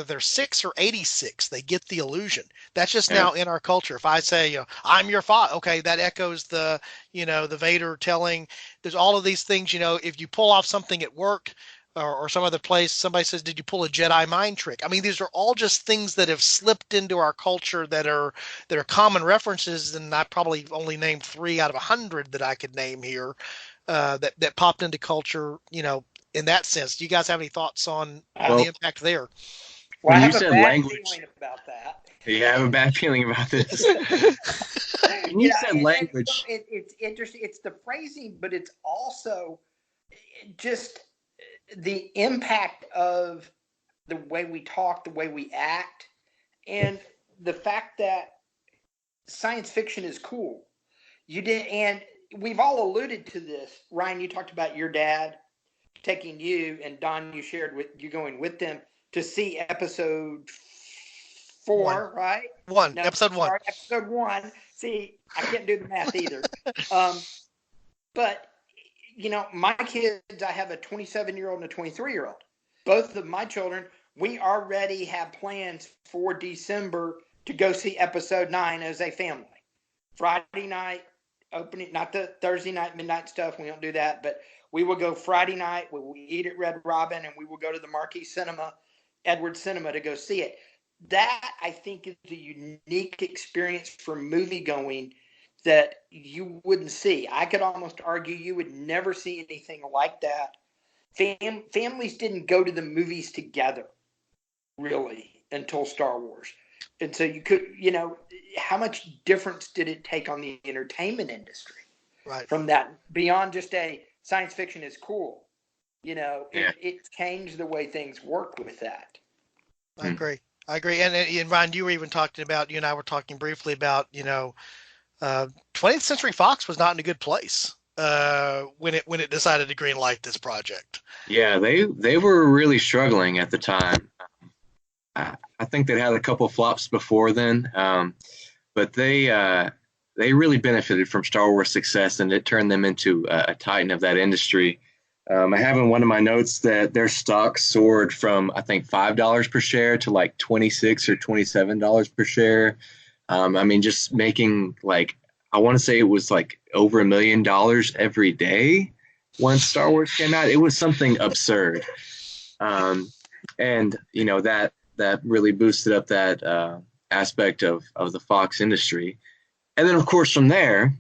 they're 6 or 86, they get the illusion. That's just now in our culture. If I say, "I'm your father," okay, that echoes the Vader telling. There's all of these things. If you pull off something at work or some other place, somebody says, "Did you pull a Jedi mind trick?" I mean, these are all just things that have slipped into our culture that are common references, and I probably only named 3 out of 100 that I could name here that popped into culture. In that sense, do you guys have any thoughts on the impact there? Well, I have a bad feeling about that. You have a bad feeling about this. When you said language, it's interesting. It's the phrasing, but it's also just the impact of the way we talk, the way we act, and the fact that science fiction is cool. And we've all alluded to this. Ryan, you talked about your dad taking you, and Don, you shared with you going with them to see episode 4, right? Episode 1. Sorry, episode 1. See, I can't do the math either. But my kids, I have a 27-year-old and a 23-year-old. Both of my children, we already have plans for December to go see episode 9 as a family. Friday night opening, not the Thursday night midnight stuff. We don't do that, but we will go Friday night. We will eat at Red Robin, and we will go to the Marquee Cinema, Edwards Cinema, to go see it. That, I think, is a unique experience for movie going that you wouldn't see. I could almost argue you would never see anything like that. Families didn't go to the movies together, really, until Star Wars. And so you could, how much difference did it take on the entertainment industry? Right. From that, beyond just a science fiction is cool. It changed the way things work with that. I agree. And Ryan, you were even talking about, you and I were talking briefly about, 20th Century Fox was not in a good place when it decided to greenlight this project. Yeah, they were really struggling at the time. I think they'd had a couple flops before then, but they really benefited from Star Wars success, and it turned them into a titan of that industry. I have in one of my notes that their stock soared from, I think, $5 per share to like $26 or $27 per share. Just making I want to say it was like over $1 million every day once Star Wars came out. It was something absurd. And that that really boosted up that aspect of the Fox industry. And then, of course, from there,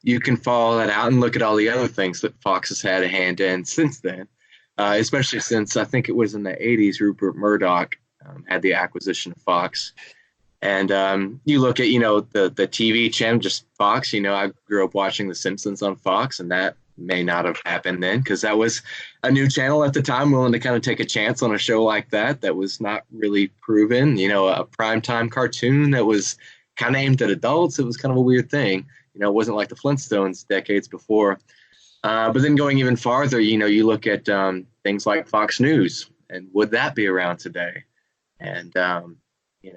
you can follow that out and look at all the other things that Fox has had a hand in since then, especially since I think it was in the 80s, Rupert Murdoch had the acquisition of Fox. And you look at, the TV channel, just Fox. I grew up watching The Simpsons on Fox, and that may not have happened then because that was a new channel at the time, willing to kind of take a chance on a show like that was not really proven. A primetime cartoon that was kind of aimed at adults. It was kind of a weird thing. It wasn't like the Flintstones decades before. But then going even farther, you look at things like Fox News, and would that be around today? And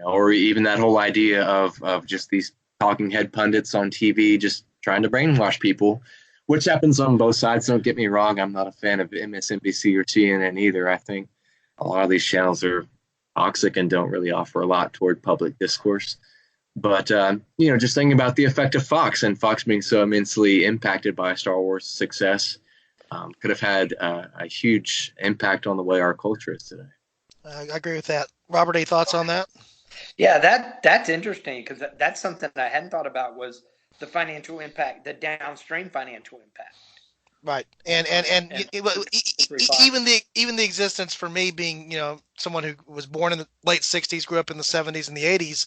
or even that whole idea of just these talking head pundits on TV just trying to brainwash people, which happens on both sides. Don't get me wrong. I'm not a fan of MSNBC or CNN either. I think a lot of these channels are toxic and don't really offer a lot toward public discourse. But, just thinking about the effect of Fox and Fox being so immensely impacted by Star Wars' success could have had a huge impact on the way our culture is today. I agree with that. Robert, any thoughts on that? Yeah, that's interesting because that's something I hadn't thought about was the financial impact, the downstream financial impact. Right, and even the existence for me being someone who was born in the late '60s, grew up in the '70s and the '80s,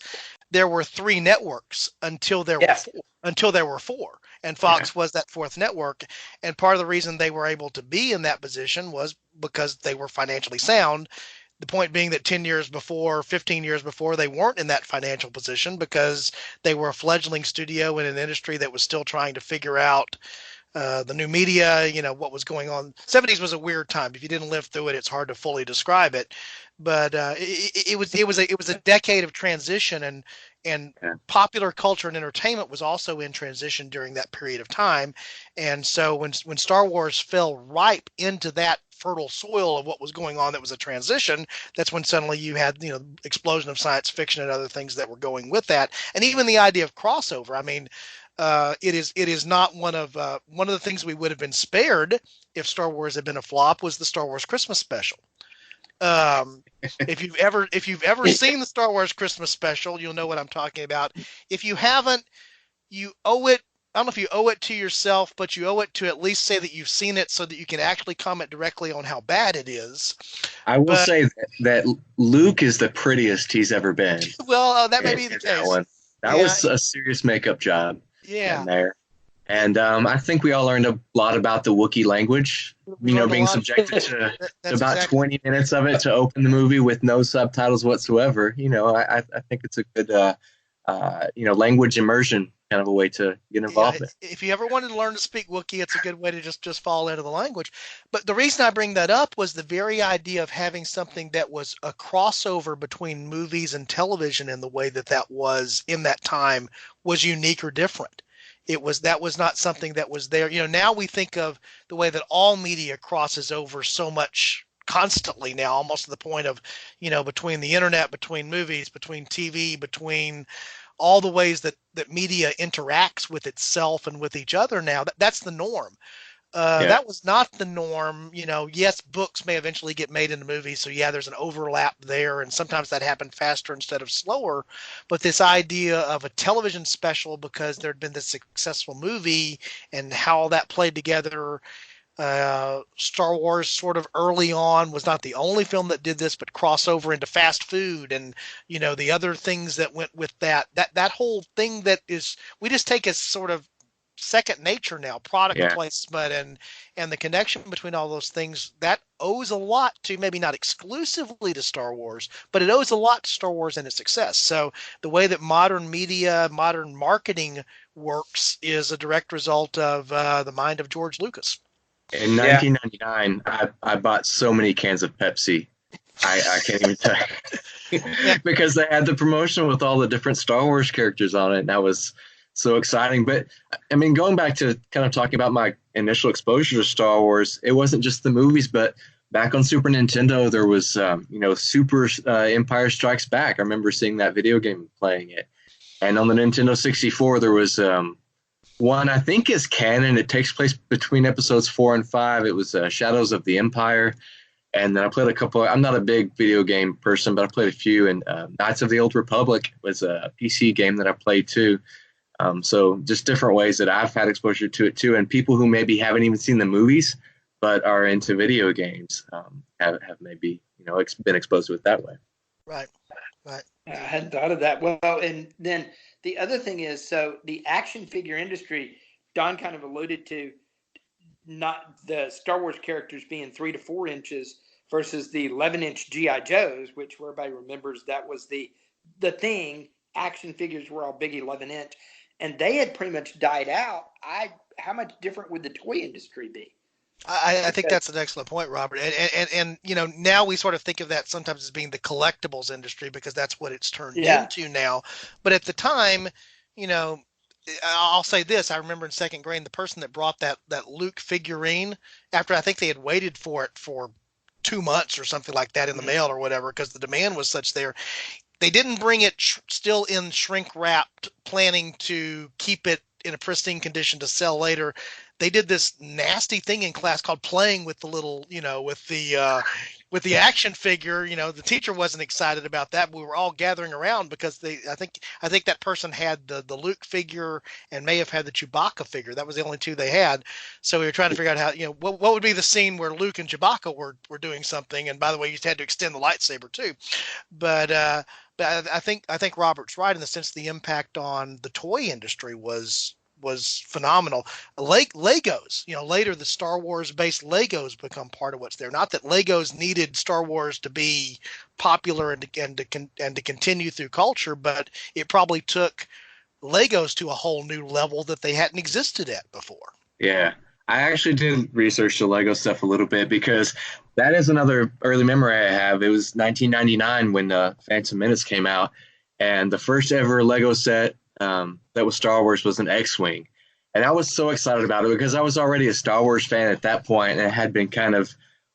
there were 3 networks until there were 4, and Fox was that 4th network. And part of the reason they were able to be in that position was because they were financially sound. The point being that 10 years before, 15 years before, they weren't in that financial position because they were a fledgling studio in an industry that was still trying to figure out the new media, what was going on. '70s was a weird time. If you didn't live through it, it's hard to fully describe it. But it was a decade of transition, and popular culture and entertainment was also in transition during that period of time. And so when Star Wars fell ripe into that fertile soil of what was going on, that was a transition, that's when suddenly you had explosion of science fiction and other things that were going with that, and even the idea of crossover. I mean, it is not one of the things we would have been spared if Star Wars had been a flop was the Star Wars Christmas special. If you've ever seen the Star Wars Christmas special, you'll know what I'm talking about. If you haven't, you owe it. I don't know if you owe it to yourself, but you owe it to at least say that you've seen it so that you can actually comment directly on how bad it is. I will say that Luke is the prettiest he's ever been. Well, that may be the case. That was a serious makeup job. Yeah. In there. And I think we all learned a lot about the Wookiee language, being subjected to about 20 minutes of it to open the movie with no subtitles whatsoever. I think it's a good, language immersion kind of a way to get involved in. If you ever wanted to learn to speak Wookiee, it's a good way to just fall into the language. But the reason I bring that up was the very idea of having something that was a crossover between movies and television in the way that was in that time was unique or different. That was not something that was there. Now we think of the way that all media crosses over so much constantly now, almost to the point of, between the internet, between movies, between TV, between all the ways that media interacts with itself and with each other now. That's the norm. That was not the norm. Yes, books may eventually get made into movies. So there's an overlap there. And sometimes that happened faster instead of slower. But this idea of a television special, because there'd been this successful movie and how that played together, Star Wars sort of early on was not the only film that did this, but crossover into fast food and, the other things that went with that whole thing that is, we just take as sort of second nature now, product placement and the connection between all those things that owes a lot to, maybe not exclusively to Star Wars, but it owes a lot to Star Wars and its success. So the way that modern media, modern marketing works is a direct result of the mind of George Lucas. In 1999, I bought so many cans of Pepsi. I can't even tell you. Because they had the promotion with all the different Star Wars characters on it, and that was so exciting. But I mean, going back to kind of talking about my initial exposure to Star Wars, it wasn't just the movies, but back on Super Nintendo, there was, Super Empire Strikes Back. I remember seeing that video game, playing it. And on the Nintendo 64, there was one I think is canon. It takes place between episodes 4 and 5. It was Shadows of the Empire. And then I played a couple. I'm not a big video game person, but I played a few. And Knights of the Old Republic was a PC game that I played too. So just different ways that I've had exposure to it too. And people who maybe haven't even seen the movies, but are into video games, have maybe, been exposed to it that way. Right. I hadn't thought of that. Well, and then the other thing is, so the action figure industry, Don kind of alluded to, not the Star Wars characters being 3 to 4 inches versus the 11-inch GI Joes, which everybody remembers that was the thing. Action figures were all big 11-inch, and they had pretty much died out. How much different would the toy industry be? I think that's an excellent point, Robert. And now we sort of think of that sometimes as being the collectibles industry because that's what it's turned into now. But at the time, I'll say this. I remember in second grade, the person that brought that Luke figurine, after I think they had waited for it for 2 months or something like that in the mail or whatever, because the demand was such there. They didn't bring it still in shrink wrapped, planning to keep it in a pristine condition to sell later. They did this nasty thing in class called playing with the little, with the action figure. The teacher wasn't excited about that. But we were all gathering around because I think that person had the Luke figure and may have had the Chewbacca figure. That was the only two they had. So we were trying to figure out how, what would be the scene where Luke and Chewbacca were doing something. And by the way, you had to extend the lightsaber too. But I think Robert's right in the sense the impact on the toy industry was phenomenal. Legos, later the Star Wars based Legos become part of what's there. Not that Legos needed Star Wars to be popular and to continue through culture, but it probably took Legos to a whole new level that they hadn't existed at before. Yeah. I actually did research the Lego stuff a little bit because that is another early memory I have. It was 1999 when Phantom Menace came out, and the first ever Lego set that was Star Wars was an X-Wing. And I was so excited about it because I was already a Star Wars fan at that point, and I had been kind of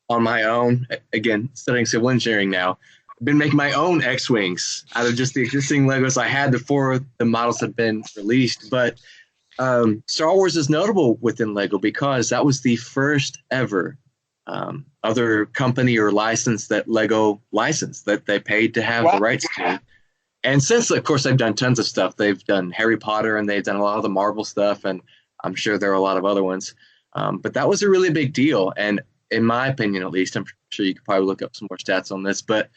on my own, again, studying civil engineering now, been making my own X-Wings out of just the existing Legos I had before the models had been released. But Star Wars is notable within Lego because that was the first ever other company or license that Lego licensed that they paid to have the rights to. And since, of course, they've done tons of stuff. They've done Harry Potter and they've done a lot of the Marvel stuff, and I'm sure there are a lot of other ones. But that was a really big deal. And in my opinion, at least, I'm sure you could probably look up some more stats on this, but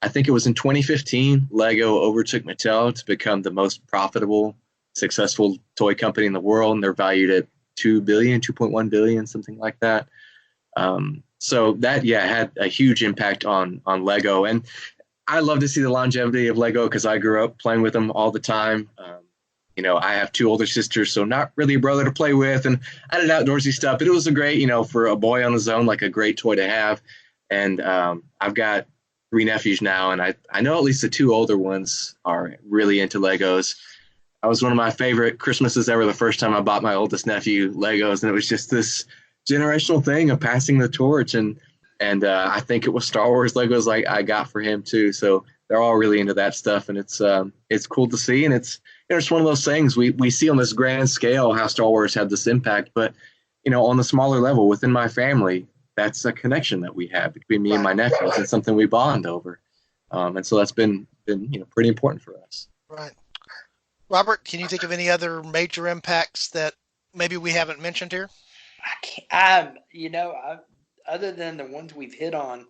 I think it was in 2015, Lego overtook Mattel to become the most profitable, successful toy company in the world. And they're valued at $2.1 billion, something like that. So that, had a huge impact on Lego. And I love to see the longevity of Lego because I grew up playing with them all the time. I have 2 older sisters, so not really a brother to play with. And I did outdoorsy stuff, but it was a great, for a boy on his own, like a great toy to have. And I've got 3 nephews now, and I know at least the 2 older ones are really into Legos. I was one of my favorite Christmases ever the first time I bought my oldest nephew Legos, and it was just this generational thing of passing the torch. And I think it was Star Wars Legos like I got for him too. So they're all really into that stuff, and it's cool to see. And it's it's one of those things we see on this grand scale how Star Wars had this impact, but on the smaller level within my family, that's a connection that we have between me and my nephews, and something we bond over. And so that's been pretty important for us. Right. Robert, can you think of any other major impacts that maybe we haven't mentioned here? I can't. Other than the ones we've hit on,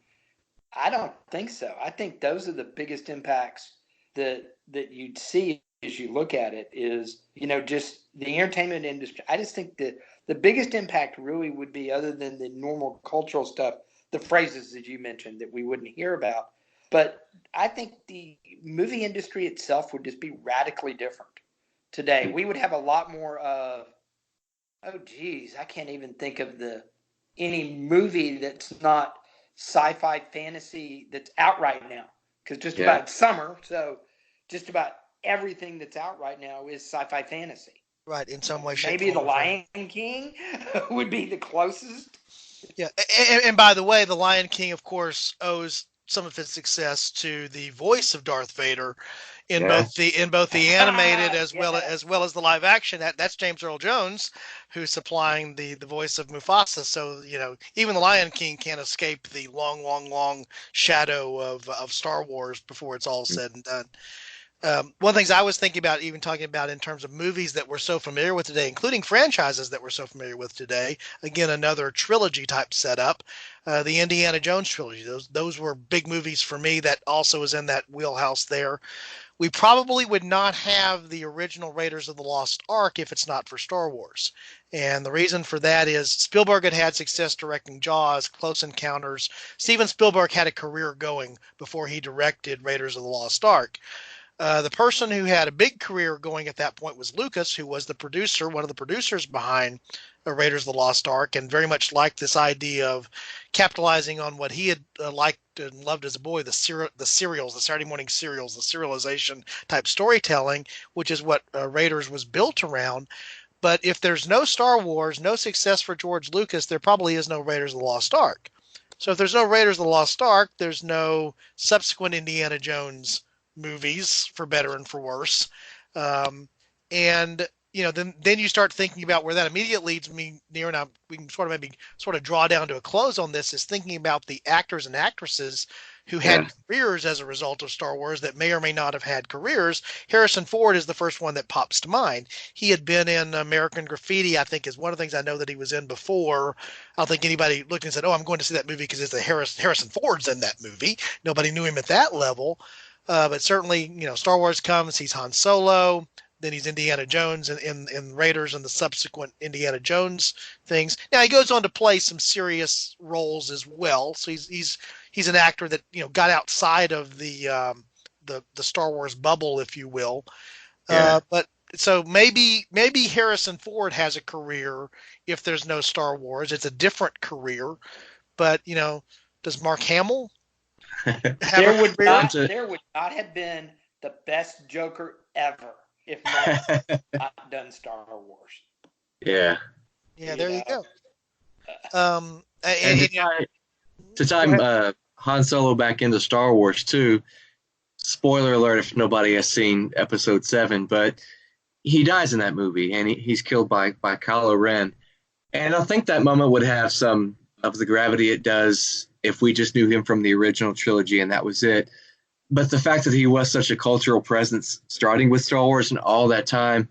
I don't think so. I think those are the biggest impacts that you'd see as you look at it is, just the entertainment industry. I just think that the biggest impact really would be, other than the normal cultural stuff, the phrases that you mentioned that we wouldn't hear about. But I think the movie industry itself would just be radically different today. We would have a lot more of, I can't even think of any movie that's not sci-fi fantasy that's out right now, because just about summer, so just about everything that's out right now is sci-fi fantasy. Right, in some way, shape, maybe The Lion King would be the closest. Yeah, and by the way, The Lion King, of course, owes some of his success to the voice of Darth Vader in Yeah. both the animated as Yeah. well as the live action. That's James Earl Jones, who's supplying the voice of Mufasa. So even the Lion King can't escape the long shadow of Star Wars before it's all said and done. One of the things I was thinking about, even talking about in terms of movies that we're so familiar with today, including franchises that we're so familiar with today. Again, another trilogy type setup, the Indiana Jones trilogy. Those were big movies for me. That also is in that wheelhouse there. We probably would not have the original Raiders of the Lost Ark if it's not for Star Wars. And the reason for that is Spielberg had success directing Jaws, Close Encounters. Steven Spielberg had a career going before he directed Raiders of the Lost Ark. The person who had a big career going at that point was Lucas, who was the producer, one of the producers behind Raiders of the Lost Ark, and very much liked this idea of capitalizing on what he had liked and loved as a boy, the serials, the Saturday morning serials, the serialization type storytelling, which is what Raiders was built around. But if there's no Star Wars, no success for George Lucas, there probably is no Raiders of the Lost Ark. So if there's no Raiders of the Lost Ark, there's no subsequent Indiana Jones movies, for better and for worse. And then you start thinking about where that immediately leads me near, and we can sort of draw down to a close on this, is thinking about the actors and actresses who had careers as a result of Star Wars that may or may not have had careers. Harrison Ford is the first one that pops to mind. He had been in American Graffiti, I think, is one of the things I know that he was in before. I don't think anybody looked and said, "Oh, I'm going to see that movie because it's Harrison Ford's in that movie." Nobody knew him at that level. But certainly, Star Wars comes, he's Han Solo, then he's Indiana Jones in Raiders and the subsequent Indiana Jones things. Now he goes on to play some serious roles as well. So he's an actor that got outside of the Star Wars bubble, if you will. But so maybe Harrison Ford has a career if there's no Star Wars. It's a different career. But does Mark Hamill? There would not have been the best Joker ever if not done Star Wars. Yeah. Yeah, there you go. To tie Han Solo back into Star Wars too, spoiler alert if nobody has seen Episode 7, but he dies in that movie and he's killed by Kylo Ren. And I think that moment would have some of the gravity it does if we just knew him from the original trilogy and that was it. But the fact that he was such a cultural presence starting with Star Wars and all that time,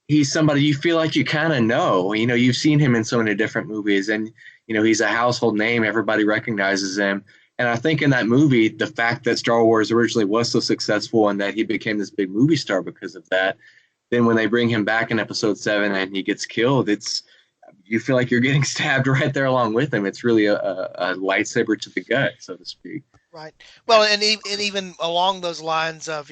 he's somebody you feel like you kind of know. You've seen him in so many different movies and, he's a household name. Everybody recognizes him. And I think in that movie, the fact that Star Wars originally was so successful and that he became this big movie star because of that, then when they bring him back in Episode 7 and he gets killed, you feel like you're getting stabbed right there along with him. It's really a lightsaber to the gut, so to speak. Right. Well, and even along those lines of,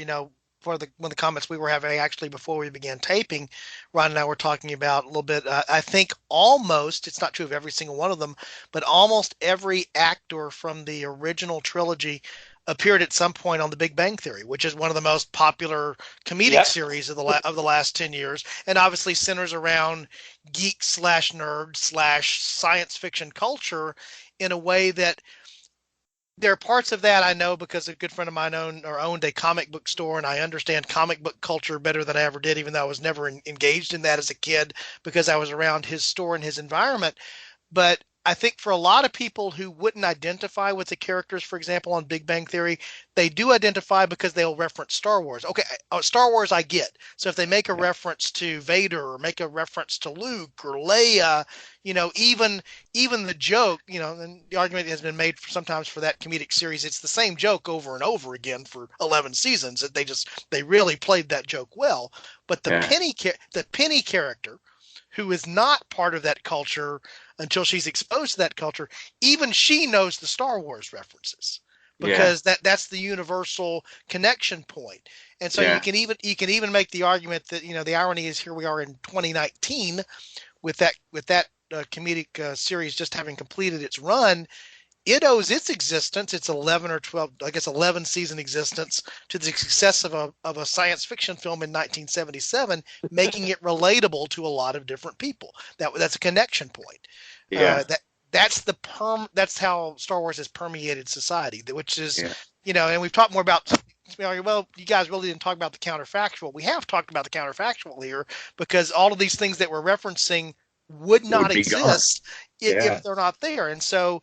one of the comments we were having actually before we began taping, Ron and I were talking about a little bit. I think almost, it's not true of every single one of them, but almost every actor from the original trilogy appeared at some point on The Big Bang Theory, which is one of the most popular comedic series of the last 10 years, and obviously centers around geek / nerd / science fiction culture in a way that there are parts of that I know because a good friend of mine owned a comic book store, and I understand comic book culture better than I ever did, even though I was never engaged in that as a kid because I was around his store and his environment. But I think for a lot of people who wouldn't identify with the characters, for example, on Big Bang Theory, they do identify because they'll reference Star Wars. Okay, Star Wars I get. So if they make a reference to Vader or make a reference to Luke or Leia, even the joke, and the argument has been made sometimes for that comedic series, it's the same joke over and over again for 11 seasons. They really played that joke well. But the Penny character, who is not part of that culture until she's exposed to that culture, even she knows the Star Wars references because that's the universal connection point. And so you can even make the argument that, the irony is here we are in 2019 with that comedic series just having completed its run. It owes its existence, its 11 or 12, I guess 11 season existence, to the success of a science fiction film in 1977, making it relatable to a lot of different people. That's a connection point. that's how Star Wars has permeated society, which is, Yeah. and we've talked more about, well, you guys really didn't talk about the counterfactual. We have talked about the counterfactual here because all of these things that we're referencing would not Would be gone. exist Yeah. if they're not there. And so,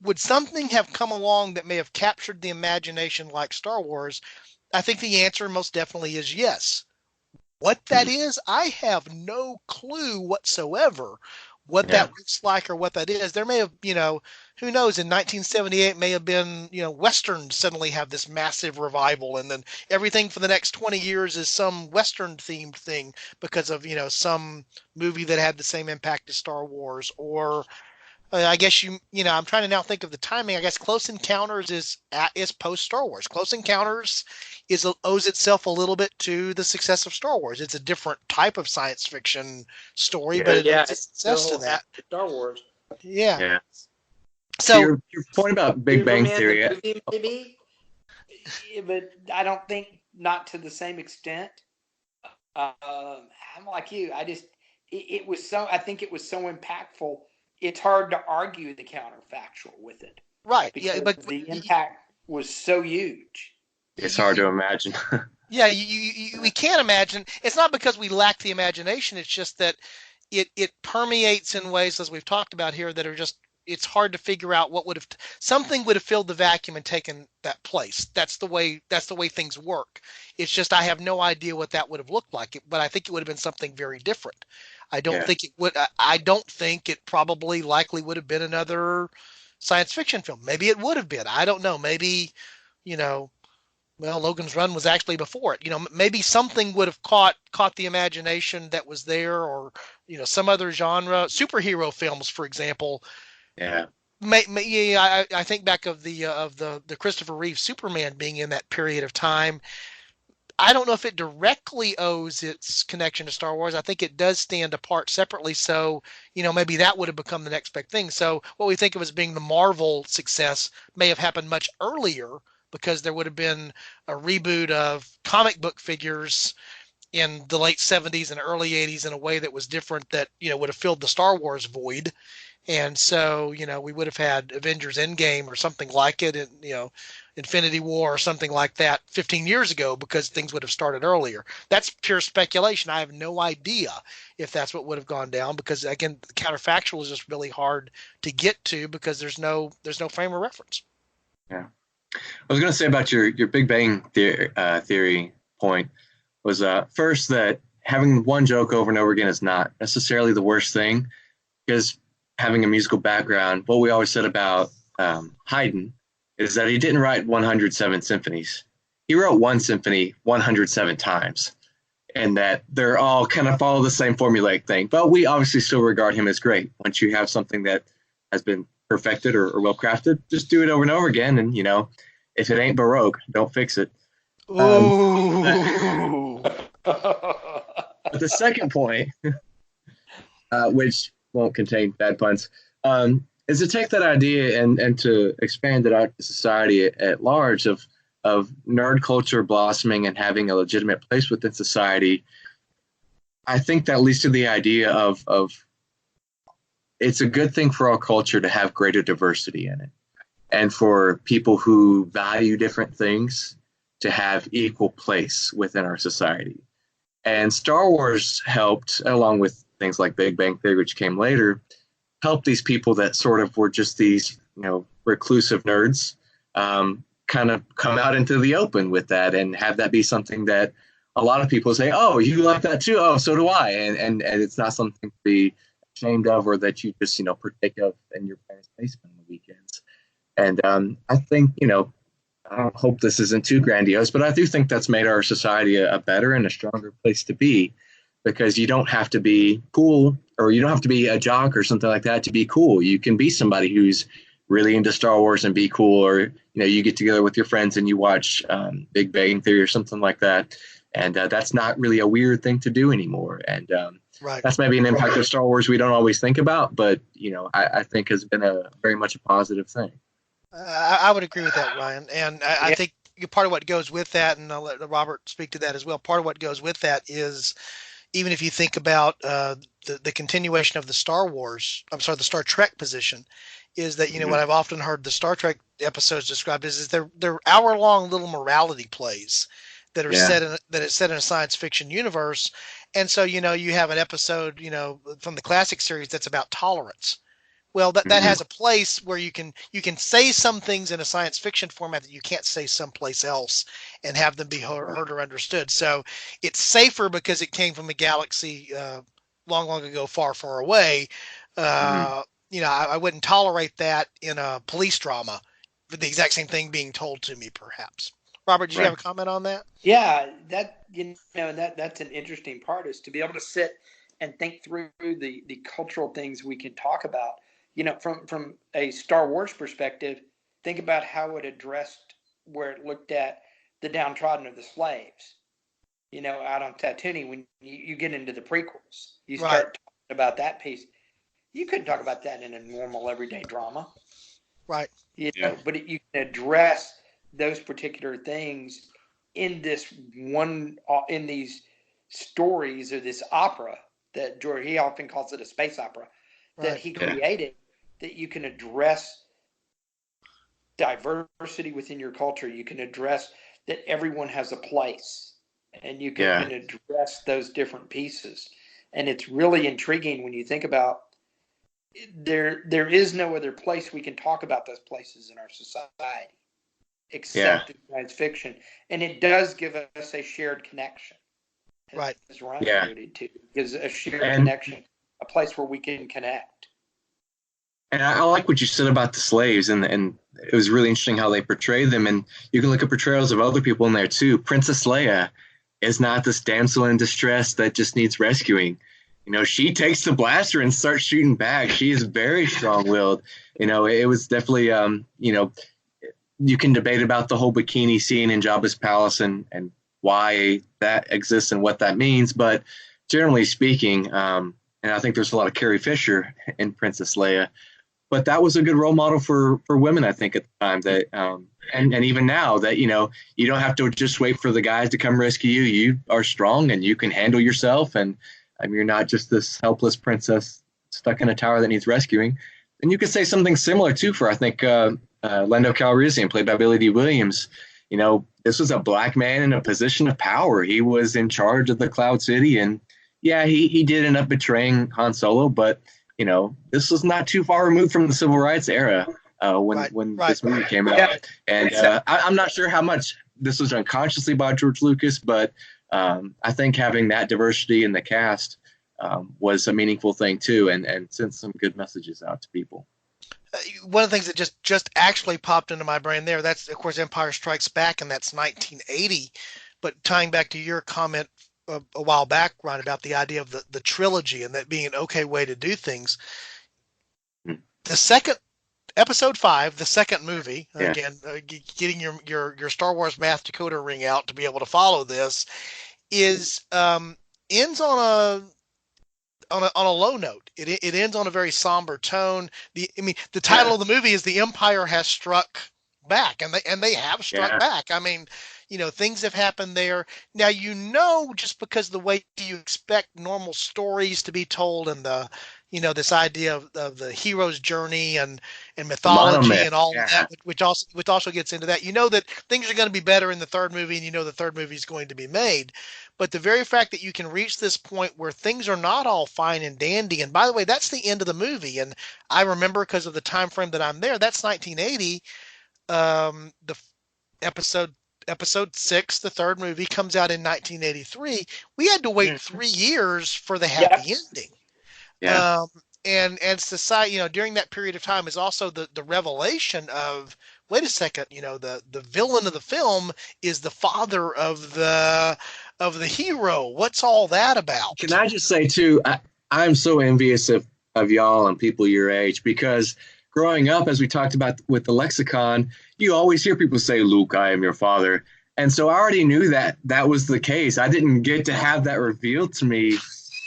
would something have come along that may have captured the imagination like Star Wars? I think the answer most definitely is yes. What that is, I have no clue whatsoever what Yeah. that looks like or what that is. There may have, who knows, in 1978 may have been, Westerns suddenly have this massive revival, and then everything for the next 20 years is some Western themed thing because of, some movie that had the same impact as Star Wars. Or I guess I'm trying to now think of the timing. I guess Close Encounters is post Star Wars. Close Encounters owes itself a little bit to the success of Star Wars. It's a different type of science fiction story, but it owes its success to that. Star Wars. Yeah. Yeah. So your point about Big Bang Superman, Theory. the movie, maybe, but I don't think not to the same extent. I'm like you. It was so. I think it was so impactful. It's hard to argue the counterfactual with it. right, Because yeah, but the impact was so huge. It's hard to imagine. yeah, we can't imagine. It's not because we lack the imagination. It's just that it permeates in ways, as we've talked about here, that are just, it's hard to figure out what something would have filled the vacuum and taken that place. That's the way things work. It's just I have no idea what that would have looked like, but I think it would have been something very different. I don't think it would. I don't think it probably likely would have been another science fiction film. Maybe it would have been. I don't know. Maybe, well, Logan's Run was actually before it. Maybe something would have caught the imagination that was there, or some other genre. Superhero films, for example. Yeah. I think back of the Christopher Reeve Superman being in that period of time. I don't know if it directly owes its connection to Star Wars. I think it does stand apart separately. So, maybe that would have become the next big thing. So what we think of as being the Marvel success may have happened much earlier because there would have been a reboot of comic book figures in the late 70s and early 80s in a way that was different, that, would have filled the Star Wars void. And so, we would have had Avengers Endgame or something like it, and, Infinity War or something like that 15 years ago because things would have started earlier. That's pure speculation. I have no idea if that's what would have gone down because, again, the counterfactual is just really hard to get to because there's no frame of reference. Yeah. I was going to say about your Big Bang theory point was first that having one joke over and over again is not necessarily the worst thing, because having a musical background, what we always said about Haydn is that he didn't write 107 symphonies. He wrote one symphony 107 times, and that they're all kind of follow the same formulaic thing. But we obviously still regard him as great. Once you have something that has been perfected or well crafted, just do it over and over again. And, if it ain't Baroque, don't fix it. Ooh. But the second point, which won't contain bad puns, is to take that idea and to expand it out to society at large of nerd culture blossoming and having a legitimate place within society. I think that leads to the idea of it's a good thing for our culture to have greater diversity in it, and for people who value different things to have equal place within our society. And Star Wars helped, along with things like Big Bang Theory, which came later, help these people that sort of were just these, reclusive nerds, kind of come out into the open with that and have that be something that a lot of people say, oh, you like that too? Oh, so do I. And it's not something to be ashamed of, or that you just, partake of in your parents' basement on the weekends. And I think, I don't hope this isn't too grandiose, but I do think that's made our society a better and a stronger place to be, because you don't have to be cool, or you don't have to be a jock or something like that to be cool. You can be somebody who's really into Star Wars and be cool, or, you get together with your friends and you watch Big Bang Theory or something like that. And that's not really a weird thing to do anymore. And Right. That's maybe an impact of Star Wars we don't always think about, but, I think has been very much a positive thing. I would agree with that, Ryan. And I think part of what goes with that, and I'll let Robert speak to that as well, part of what goes with that is, even if you think about the continuation of the Star Trek position, is that, what I've often heard the Star Trek episodes described is they're hour-long little morality plays that are set in a science fiction universe. And so, you have an episode, from the classic series that's about tolerance. Well, that has a place where you can say some things in a science fiction format that you can't say someplace else and have them be heard or understood. So it's safer because it came from a galaxy long, long ago, far, far away. I wouldn't tolerate that in a police drama for the exact same thing being told to me, perhaps. Robert, did you have a comment on that? Yeah, that's an interesting part, is to be able to sit and think through the cultural things we can talk about. From a Star Wars perspective, think about how it addressed where it looked at the downtrodden of the slaves. Out on Tatooine, when you get into the prequels, you start talking about that piece. You couldn't talk about that in a normal everyday drama, right? But you can address those particular things in these stories, or this opera that he often calls it a space opera that he created. That you can address diversity within your culture. You can address that everyone has a place, and you can address those different pieces. And it's really intriguing when you think about there is no other place we can talk about those places in our society except in science fiction. And it does give us a shared connection. As Ryan alluded to. It gives a shared connection, a place where we can connect. And I like what you said about the slaves, and it was really interesting how they portrayed them. And you can look at portrayals of other people in there too. Princess Leia is not this damsel in distress that just needs rescuing. She takes the blaster and starts shooting back. She is very strong-willed. It was definitely, you can debate about the whole bikini scene in Jabba's palace and why that exists and what that means. But generally speaking, and I think there's a lot of Carrie Fisher in Princess Leia, but that was a good role model for women, I think, at the time. That and even now that, you don't have to just wait for the guys to come rescue you. You are strong and you can handle yourself, and you're not just this helpless princess stuck in a tower that needs rescuing. And you could say something similar too for, I think, Lando Calrissian, played by Billy D. Williams. This was a black man in a position of power. He was in charge of the Cloud City, and he did end up betraying Han Solo, but this was not too far removed from the Civil Rights era when this movie came out. And I'm not sure how much this was done consciously by George Lucas, but I think having that diversity in the cast was a meaningful thing too, and sent some good messages out to people. One of the things that just actually popped into my brain there, that's, of course, Empire Strikes Back, and that's 1980. But tying back to your comment a while back, Ron, about the idea of the trilogy and that being an okay way to do things. The second, episode 5, the second movie, again, getting your Star Wars math decoder ring out to be able to follow this, ends on a low note. It ends on a very somber tone. The title of the movie is "The Empire Has Struck Back," and they have struck back. Things have happened there. Now, just because the way you expect normal stories to be told, and this idea of the hero's journey and mythology and all that, which also gets into that. That things are going to be better in the third movie, and the third movie is going to be made. But the very fact that you can reach this point where things are not all fine and dandy, and by the way, that's the end of the movie. And I remember, because of the time frame that I'm there, that's 1980. The episode 6, the third movie, comes out in 1983. We had to wait 3 years for the happy ending. And society, during that period of time, is also the revelation of, wait a second, the villain of the film is the father of the hero. What's all that about? Can I just say too, I'm so envious of y'all and people your age, because growing up, as we talked about with the lexicon, you always hear people say, "Luke, I am your father." And so I already knew that was the case. I didn't get to have that revealed to me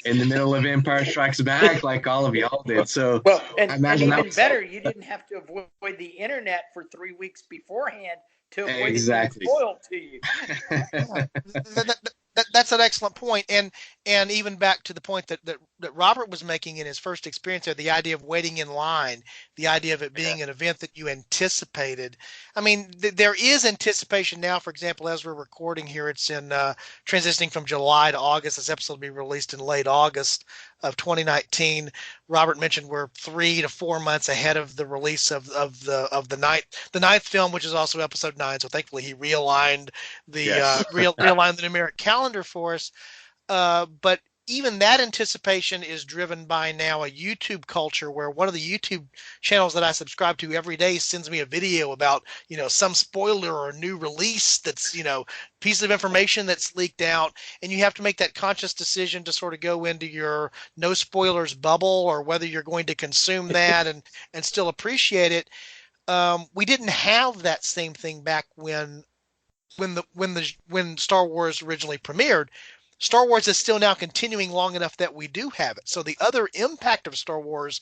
in the middle of Empire Strikes Back like all of y'all did. So, and even better, you didn't have to avoid the internet for 3 weeks beforehand to avoid it being spoiled to you. That's an excellent point. And even back to the point that Robert was making in his first experience there, the idea of waiting in line, the idea of it being an event that you anticipated. I mean, there is anticipation now. For example, as we're recording here, it's in transitioning from July to August. This episode will be released in late August of 2019. Robert mentioned we're 3 to 4 months ahead of the release of the ninth film, which is also episode 9. So thankfully he realigned realigned the numeric calendar for us. But even that anticipation is driven by now a YouTube culture where one of the YouTube channels that I subscribe to every day sends me a video about, some spoiler or a new release that's, piece of information that's leaked out. And you have to make that conscious decision to sort of go into your no spoilers bubble or whether you're going to consume that and still appreciate it. We didn't have that same thing back when Star Wars originally premiered. Star Wars is still now continuing long enough that we do have it. So the other impact of Star Wars,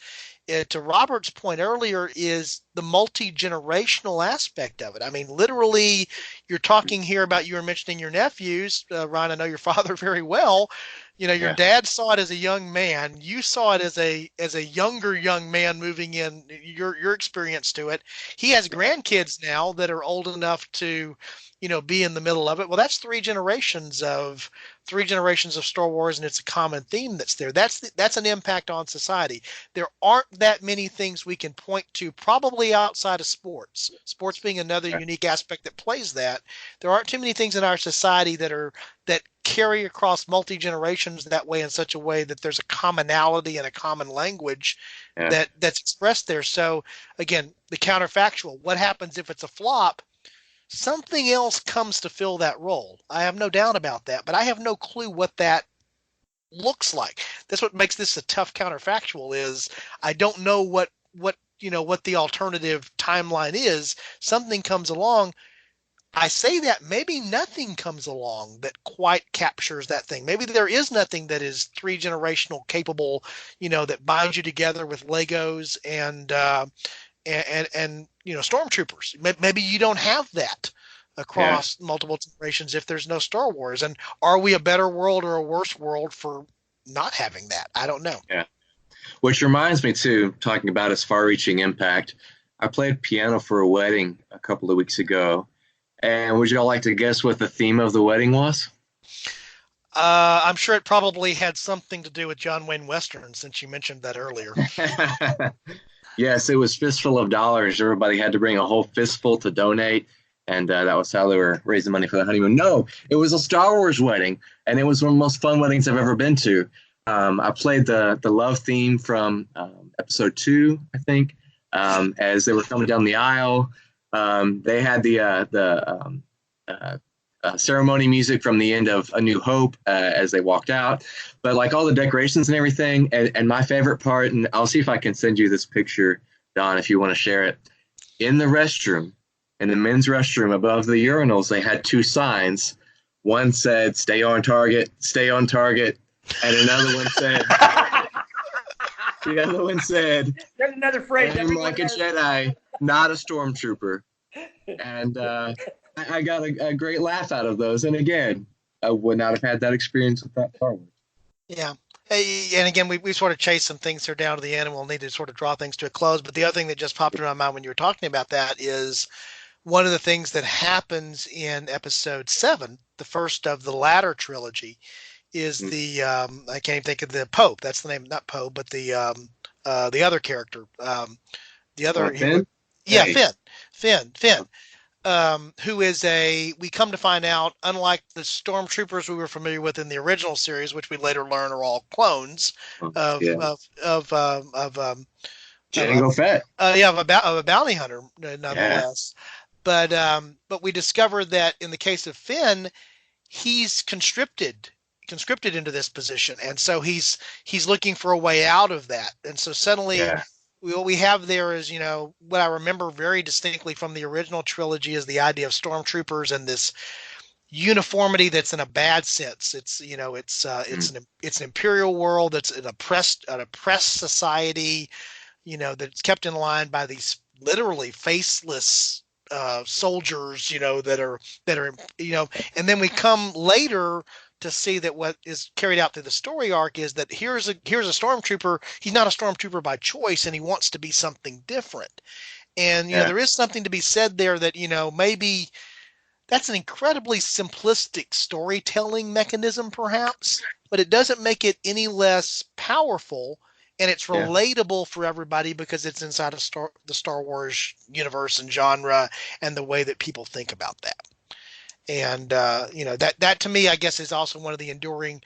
to Robert's point earlier, is the multi-generational aspect of it. I mean, literally, you're talking here about, you were mentioning your nephews. Ryan, I know your father very well. Your dad saw it as a young man. You saw it as a younger young man moving in. Your experience to it. He has grandkids now that are old enough to, be in the middle of it. Well, that's three generations of Star Wars, and it's a common theme that's there. That's an impact on society. There aren't that many things we can point to, probably outside of sports. Sports being another unique aspect that plays that. There aren't too many things in our society that carry across multi-generations that way, in such a way that there's a commonality and a common language that's expressed there. So again, the counterfactual, what happens if it's a flop? Something else comes to fill that role. I have no doubt about that, but I have no clue what that looks like. That's what makes this a tough counterfactual, is I don't know what the alternative timeline is. Something comes along. I say that maybe nothing comes along that quite captures that thing. Maybe there is nothing that is three generational capable, that binds you together with Legos and stormtroopers. Maybe you don't have that across multiple generations if there's no Star Wars. And are we a better world or a worse world for not having that? I don't know. Yeah. Which reminds me too, talking about its far-reaching impact. I played piano for a wedding a couple of weeks ago. And would you all like to guess what the theme of the wedding was? I'm sure it probably had something to do with John Wayne Western, since you mentioned that earlier. Yes, it was Fistful of Dollars. Everybody had to bring a whole fistful to donate, and that was how they were raising money for the honeymoon. No, it was a Star Wars wedding, and it was one of the most fun weddings I've ever been to. I played the love theme from episode 2, I think, as they were coming down the aisle. They had the ceremony music from the end of A New Hope as they walked out, but like all the decorations and everything. And my favorite part, and I'll see if I can send you this picture, Don, if you want to share it. In the restroom, in the men's restroom above the urinals, they had 2 signs. One said, "Stay on target, stay on target." And another one said, There's another phrase. "I'm like a Jedi, not a stormtrooper." And I got a great laugh out of those. And again, I would not have had that experience without Star Wars. Yeah. And again, we sort of chased some things here down to the end, and we'll need to sort of draw things to a close. But the other thing that just popped in my mind when you were talking about that is one of the things that happens in episode 7, the first of the latter trilogy, is the I can't even think of the Pope. That's the name, not Pope, but the other character, Finn. Finn. Who is we come to find out, unlike the stormtroopers we were familiar with in the original series, which we later learn are all clones of Jango Fett. Of a bounty hunter, nonetheless. Yeah. But we discovered that in the case of Finn, he's conscripted into this position, and so he's looking for a way out of that, and so suddenly. Yeah. What we have there is, what I remember very distinctly from the original trilogy is the idea of stormtroopers and this uniformity that's in a bad sense. It's, it's an imperial world. It's an oppressed society, that's kept in line by these literally faceless soldiers, that are, and then we come later to see that what is carried out through the story arc is that here's a stormtrooper. He's not a stormtrooper by choice, and he wants to be something different. And Yeah. there is something to be said there that maybe that's an incredibly simplistic storytelling mechanism, perhaps, but it doesn't make it any less powerful, and it's Yeah. relatable for everybody because it's inside of the Star Wars universe and genre and the way that people think about that. And that to me, I guess, is also one of the enduring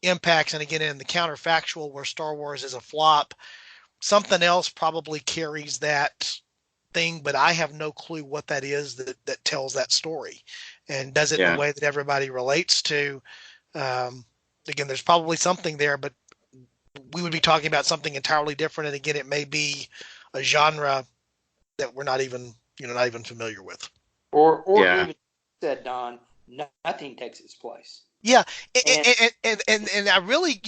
impacts. And again, in the counterfactual, where Star Wars is a flop, something else probably carries that thing, but I have no clue what that is that tells that story and does it in Yeah. a way that everybody relates to. Again, there's probably something there, but we would be talking about something entirely different. And again, it may be a genre that we're not even familiar with. Or Yeah. even said, Don, nothing takes its place. Yeah, and I really,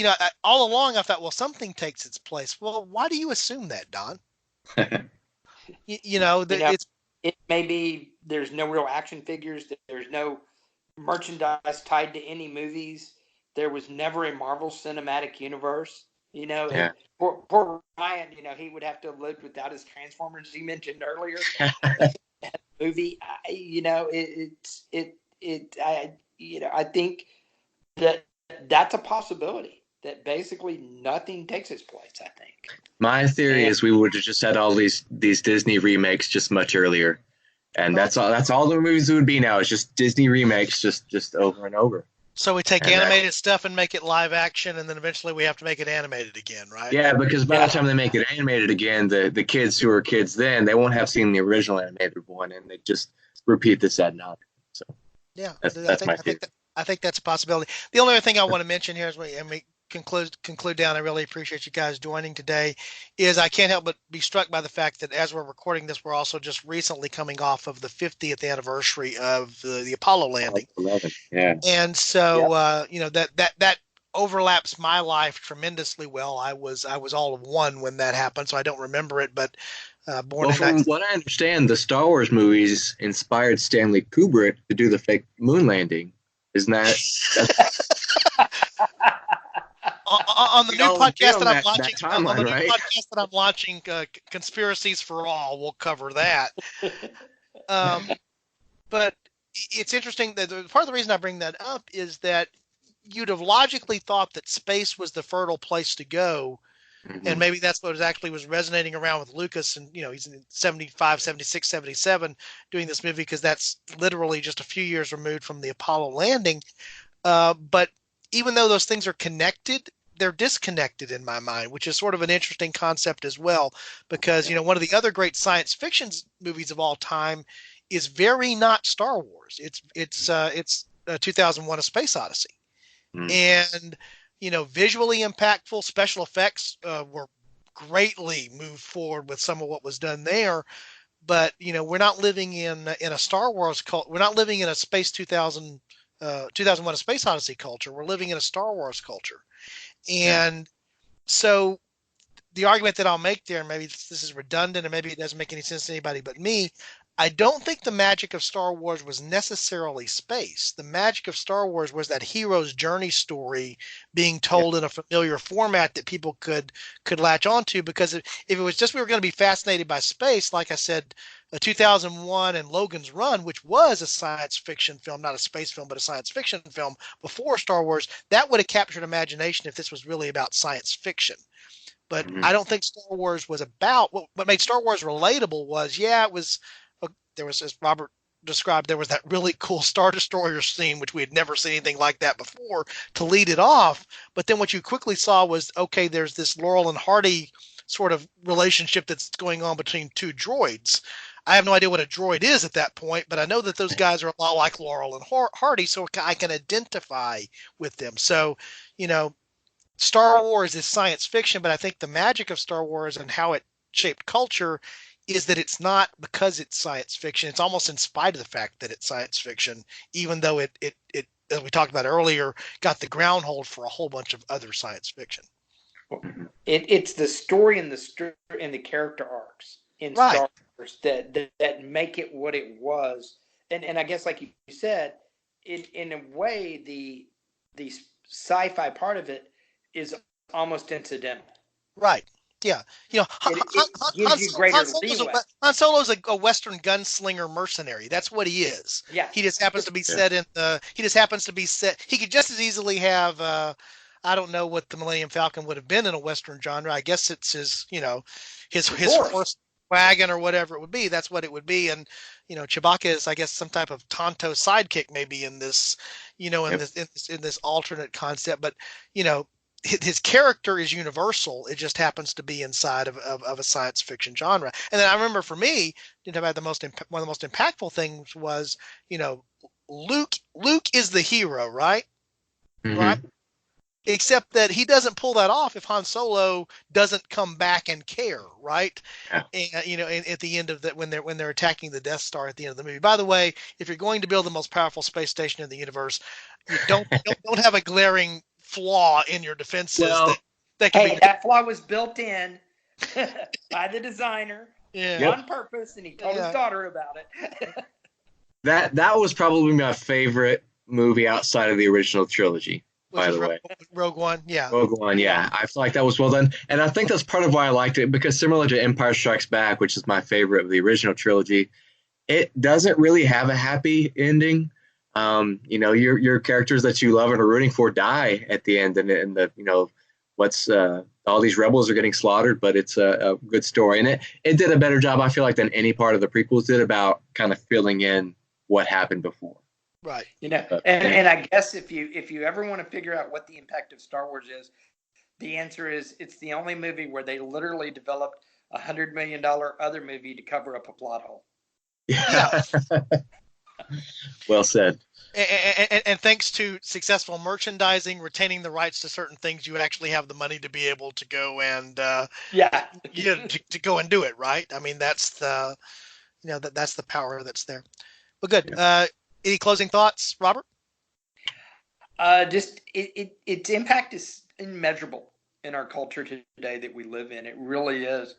all along I thought, well, something takes its place. Well, why do you assume that, Don? It's It may be there's no real action figures. There's no merchandise tied to any movies. There was never a Marvel Cinematic Universe. Yeah. And poor Ryan, he would have to have lived without his Transformers he mentioned earlier. Movie, I think that's a possibility that basically nothing takes its place. I think My theory is we would have just had all these Disney remakes just much earlier, and that's all the movies would be now. It's just Disney remakes, just over and over. So we take And animated stuff and make it live action, and then eventually we have to make it animated again, right? Yeah, because by the time they make it animated again, the kids who are kids then, they won't have seen the original animated one, and they just repeat this ad nauseam. So yeah, that's my theory. I think that's a possibility. The only other thing I want to mention here is we conclude down. I really appreciate you guys joining today. Is I can't help but be struck by the fact that as we're recording this, we're also just recently coming off of the 50th anniversary of the Apollo landing. 11, yeah. And so that overlaps my life tremendously well. I was all of one when that happened, so I don't remember it. But from what I understand, the Star Wars movies inspired Stanley Kubrick to do the fake moon landing. Isn't that? on the new podcast that I'm watching, podcast that I'm watching, Conspiracies for All, we'll cover that. But it's interesting that part of the reason I bring that up is that you'd have logically thought that space was the fertile place to go. Mm-hmm. And maybe that's what was resonating around with Lucas. And, he's in 75, 76, 77 doing this movie because that's literally just a few years removed from the Apollo landing. But even though those things are connected, they're disconnected in my mind, which is sort of an interesting concept as well. Because, one of the other great science fiction movies of all time is very not Star Wars. It's 2001: A Space Odyssey. And, visually impactful special effects were greatly moved forward with some of what was done there. But, we're not living in a Star Wars culture. We're not living in a Space 2001: A Space Odyssey culture. We're living in a Star Wars culture. And so the argument that I'll make there, and maybe this is redundant and maybe it doesn't make any sense to anybody but me, I don't think the magic of Star Wars was necessarily space. The magic of Star Wars was that hero's journey story being told in a familiar format that people could latch onto. Because if it was just we were going to be fascinated by space, like I said, 2001 and Logan's Run, which was a science fiction film, not a space film, but a science fiction film before Star Wars, that would have captured imagination if this was really about science fiction. But I don't think Star Wars was about what made Star Wars relatable was, it was. There was, as Robert described, there was that really cool Star Destroyer scene, which we had never seen anything like that before, to lead it off. But then what you quickly saw was, okay, there's this Laurel and Hardy sort of relationship that's going on between two droids. I have no idea what a droid is at that point, but I know that those guys are a lot like Laurel and Hardy, so I can identify with them. So, Star Wars is science fiction, but I think the magic of Star Wars and how it shaped culture is that it's not because it's science fiction. It's almost in spite of the fact that it's science fiction, even though it as we talked about earlier, got the ground hold for a whole bunch of other science fiction. It's the story and the character arcs in Star Wars that make it what it was. And I guess, like you said, in a way, the sci-fi part of it is almost incidental. Right. Yeah. It gives you greater leeway. Han Solo's a Western gunslinger mercenary. That's what he is. Yeah. He just happens to be set in the. He just happens to be set. He could just as easily have. I don't know what the Millennium Falcon would have been in a Western genre. I guess it's his. His horse wagon or whatever it would be. That's what it would be. And Chewbacca is, I guess, some type of Tonto sidekick maybe in this. In this alternate concept, but his character is universal. It just happens to be inside of a science fiction genre. And then I remember for me, one of the most impactful things was, Luke is the hero, right? Mm-hmm. Right. Except that he doesn't pull that off if Han Solo doesn't come back and care, right? Yeah. And at the end of that, when they're attacking the Death Star at the end of the movie. By the way, if you're going to build the most powerful space station in the universe, you don't have a glaring flaw in your defenses. Well, that flaw was built in by the designer on purpose, and he told his daughter about it. That was probably my favorite movie outside of the original trilogy. By the way, Rogue One, yeah. Rogue One, yeah. I feel like that was well done, and I think that's part of why I liked it, because similar to Empire Strikes Back, which is my favorite of the original trilogy, it doesn't really have a happy ending. Your characters that you love and are rooting for die at the end, and all these rebels are getting slaughtered, but it's a good story, and it did a better job, I feel like, than any part of the prequels did about kind of filling in what happened before. Right. And I guess if you ever want to figure out what the impact of Star Wars is, the answer is it's the only movie where they literally developed $100 million other movie to cover up a plot hole. Yeah. Well said. And thanks to successful merchandising, retaining the rights to certain things, you actually have the money to be able to go and to go and do it, right? I mean, that's the that's the power that's there. Well, good. Yeah. Any closing thoughts, Robert? Just its impact is immeasurable in our culture today that we live in. It really is.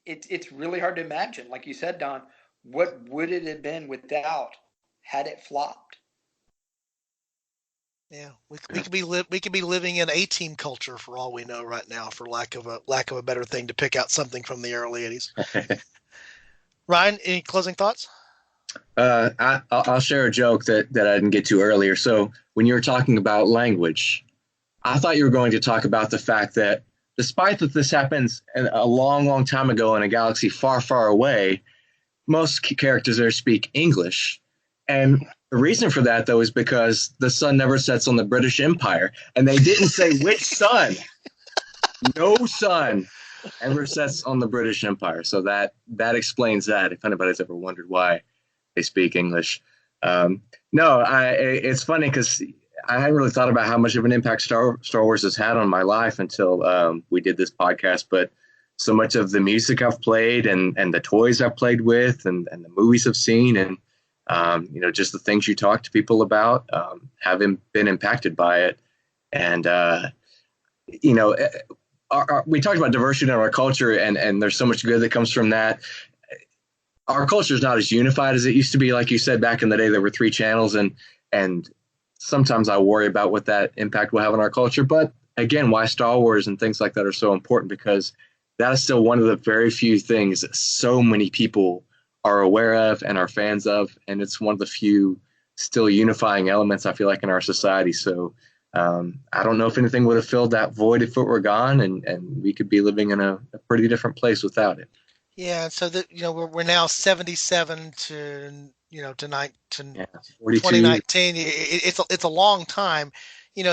It's really hard to imagine. Like you said, Don, what would it have been without had it flopped? Yeah, we could be living in A-Team culture for all we know right now, for lack of a better thing to pick out something from the early 80s. Ryan, any closing thoughts? I'll share a joke that I didn't get to earlier. So when you were talking about language, I thought you were going to talk about the fact that despite that this happens a long, long time ago in a galaxy far, far away, most characters there speak English. And the reason for that, though, is because the sun never sets on the British Empire. And they didn't say which sun. No sun ever sets on the British Empire. So that explains that, if anybody's ever wondered why they speak English. It's funny because I hadn't really thought about how much of an impact Star Wars has had on my life until we did this podcast. But so much of the music I've played and the toys I've played with and the movies I've seen and, just the things you talk to people about having been impacted by it. And, we talked about diversity in our culture and there's so much good that comes from that. Our culture is not as unified as it used to be. Like you said, back in the day, there were 3 channels and sometimes I worry about what that impact will have on our culture. But again, why Star Wars and things like that are so important, because that is still one of the very few things that so many people are aware of and are fans of. And it's one of the few still unifying elements, I feel like, in our society. So I don't know if anything would have filled that void if it were gone, and we could be living in a pretty different place without it. Yeah, so that we're now 77 to 2019. It's a long time,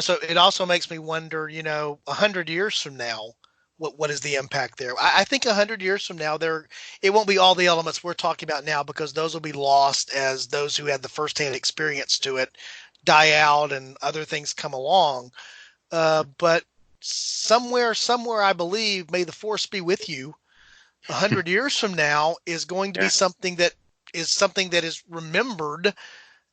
So it also makes me wonder, 100 years from now, what is the impact there? I think 100 years from now, it won't be all the elements we're talking about now, because those will be lost as those who had the firsthand experience to it die out and other things come along. But somewhere, I believe, may the force be with you. 100 years from now is going to be something that is remembered,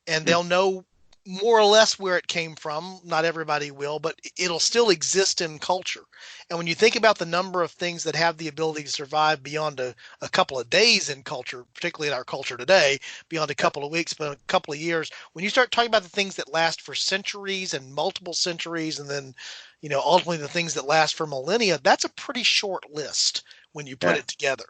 and they'll know more or less where it came from. Not everybody will, but it'll still exist in culture. And when you think about the number of things that have the ability to survive beyond a couple of days in culture, particularly in our culture today, beyond a couple of weeks, but a couple of years, when you start talking about the things that last for centuries and multiple centuries, and then, ultimately the things that last for millennia, that's a pretty short list when you put Yeah. it together.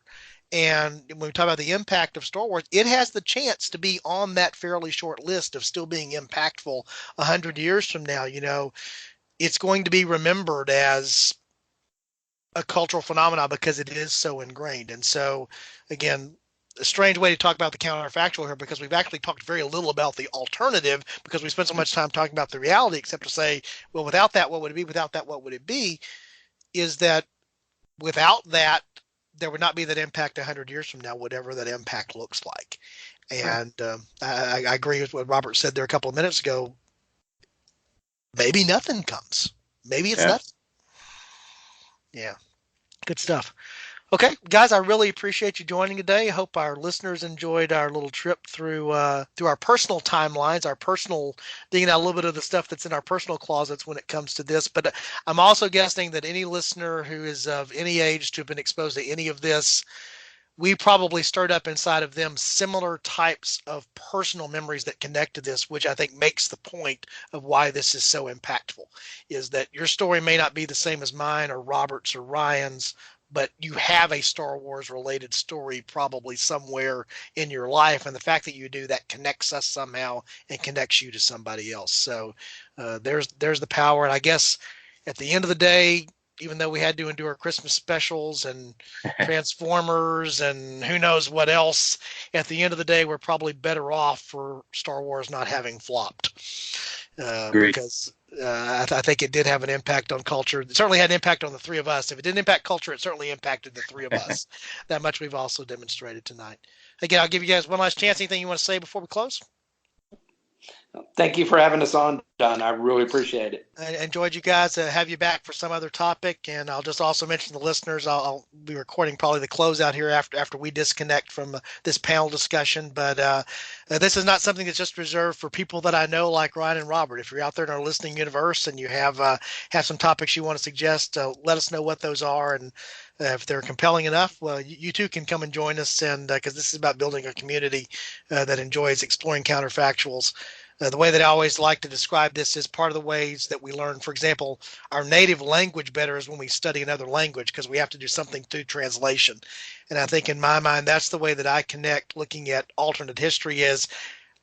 And when we talk about the impact of Star Wars, it has the chance to be on that fairly short list of still being impactful 100 years from now. It's going to be remembered as a cultural phenomenon because it is so ingrained. And so, again, a strange way to talk about the counterfactual here, because we've actually talked very little about the alternative because we spent so much time talking about the reality, except to say, well, without that, what would it be? Without that, what would it be? Is that without that, there would not be that impact 100 years from now, whatever that impact looks like. Right. And I agree with what Robert said there a couple of minutes ago. Maybe nothing comes. Maybe it's Yeah. nothing. Yeah, good stuff. Okay, guys, I really appreciate you joining today. I hope our listeners enjoyed our little trip through our personal timelines, our personal digging out a little bit of the stuff that's in our personal closets when it comes to this. But I'm also guessing that any listener who is of any age to have been exposed to any of this, we probably stirred up inside of them similar types of personal memories that connect to this, which I think makes the point of why this is so impactful, is that your story may not be the same as mine or Robert's or Ryan's, but you have a Star Wars related story probably somewhere in your life. And the fact that you do that connects us somehow and connects you to somebody else. So there's the power. And I guess at the end of the day, even though we had to endure Christmas specials and Transformers and who knows what else, at the end of the day, we're probably better off for Star Wars not having flopped. Agreed. Because I think it did have an impact on culture. It certainly had an impact on the three of us. If it didn't impact culture, it certainly impacted the three of us. That much we've also demonstrated tonight. Again, I'll give you guys one last chance. Anything you want to say before we close? Thank you for having us on, Don. I really appreciate it. I enjoyed you guys. Have you back for some other topic, and I'll just also mention to the listeners. I'll be recording probably the closeout here after we disconnect from this panel discussion. But this is not something that's just reserved for people that I know, like Ryan and Robert. If you're out there in our listening universe and you have some topics you want to suggest, let us know what those are, and if they're compelling enough, well, you too can come and join us. And because this is about building a community that enjoys exploring counterfactuals. The way that I always like to describe this is part of the ways that we learn, for example, our native language better is when we study another language because we have to do something through translation. And I think in my mind, that's the way that I connect looking at alternate history is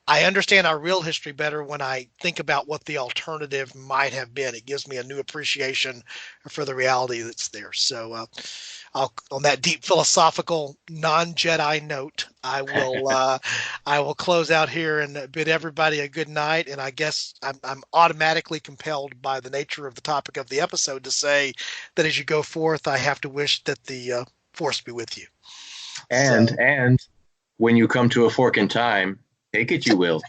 I understand our real history better when I think about what the alternative might have been. It gives me a new appreciation for the reality that's there. So on that deep philosophical non-Jedi note, I will close out here and bid everybody a good night. And I guess I'm automatically compelled by the nature of the topic of the episode to say that as you go forth, I have to wish that the force be with you. And when you come to a fork in time, take it you will.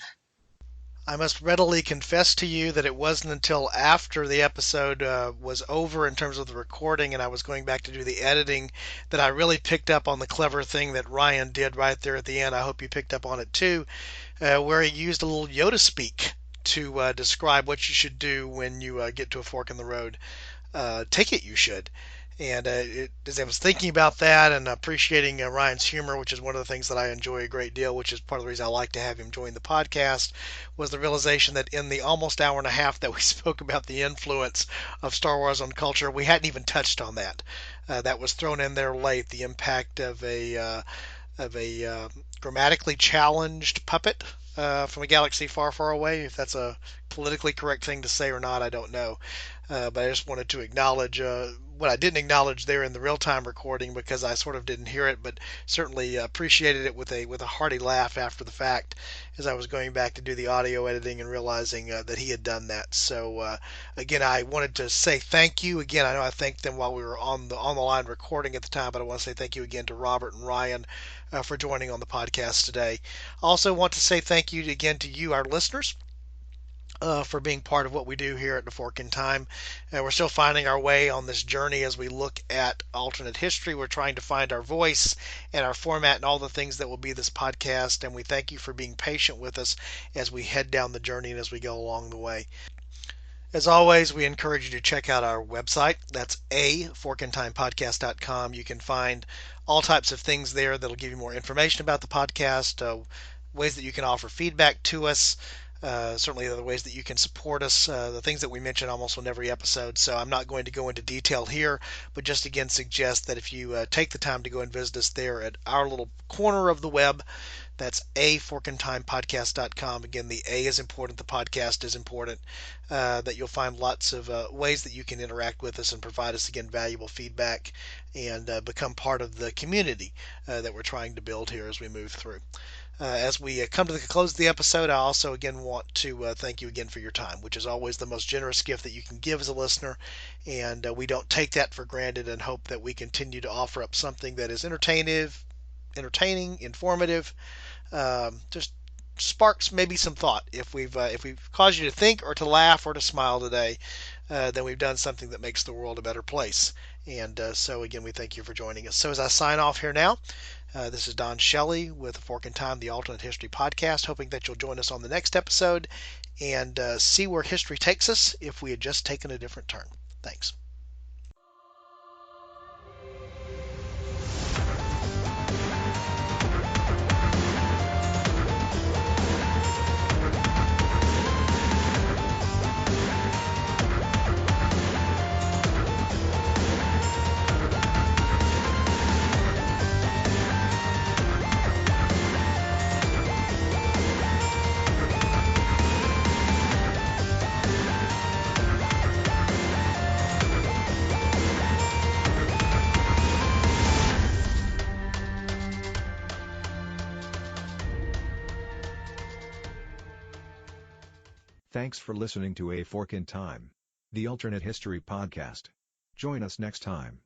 I must readily confess to you that it wasn't until after the episode was over in terms of the recording and I was going back to do the editing that I really picked up on the clever thing that Ryan did right there at the end. I hope you picked up on it too, where he used a little Yoda speak to describe what you should do when you get to a fork in the road. Take it, you should. And as I was thinking about that and appreciating Ryan's humor, which is one of the things that I enjoy a great deal, which is part of the reason I like to have him join the podcast, was the realization that in the almost hour and a half that we spoke about the influence of Star Wars on culture, we hadn't even touched on that. That was thrown in there late. The impact of a grammatically challenged puppet from a galaxy far, far away. If that's a politically correct thing to say or not, I don't know. But I just wanted to acknowledge what I didn't acknowledge there in the real-time recording because I sort of didn't hear it, but certainly appreciated it with a hearty laugh after the fact as I was going back to do the audio editing and realizing that he had done that. So again, I wanted to say thank you again. I know I thanked them while we were on the line recording at the time, but I want to say thank you again to Robert and Ryan for joining on the podcast today. I also want to say thank you again to you, our listeners. for being part of what we do here at the Fork in Time. We're still finding our way on this journey as we look at alternate history. We're trying to find our voice and our format and all the things that will be this podcast. And we thank you for being patient with us as we head down the journey and as we go along the way. As always, we encourage you to check out our website. That's aforkintimepodcast.com. You can find all types of things there that'll give you more information about the podcast, ways that you can offer feedback to us, certainly the ways that you can support us, the things that we mention almost on every episode. So I'm not going to go into detail here, but just again suggest that if you take the time to go and visit us there at our little corner of the web, that's aforkintimepodcast.com. Again, the A is important, the podcast is important, that you'll find lots of ways that you can interact with us and provide us, again, valuable feedback and become part of the community that we're trying to build here as we move through. As we come to the close of the episode, I also again want to thank you again for your time, which is always the most generous gift that you can give as a listener. And we don't take that for granted and hope that we continue to offer up something that is entertaining, informative, just sparks maybe some thought. If we've caused you to think or to laugh or to smile today, then we've done something that makes the world a better place. And so again, we thank you for joining us. So as I sign off here now, this is Don Shelley with A Fork in Time, the Alternate History Podcast, hoping that you'll join us on the next episode and see where history takes us if we had just taken a different turn. Thanks. Thanks for listening to A Fork in Time, the Alternate History Podcast. Join us next time.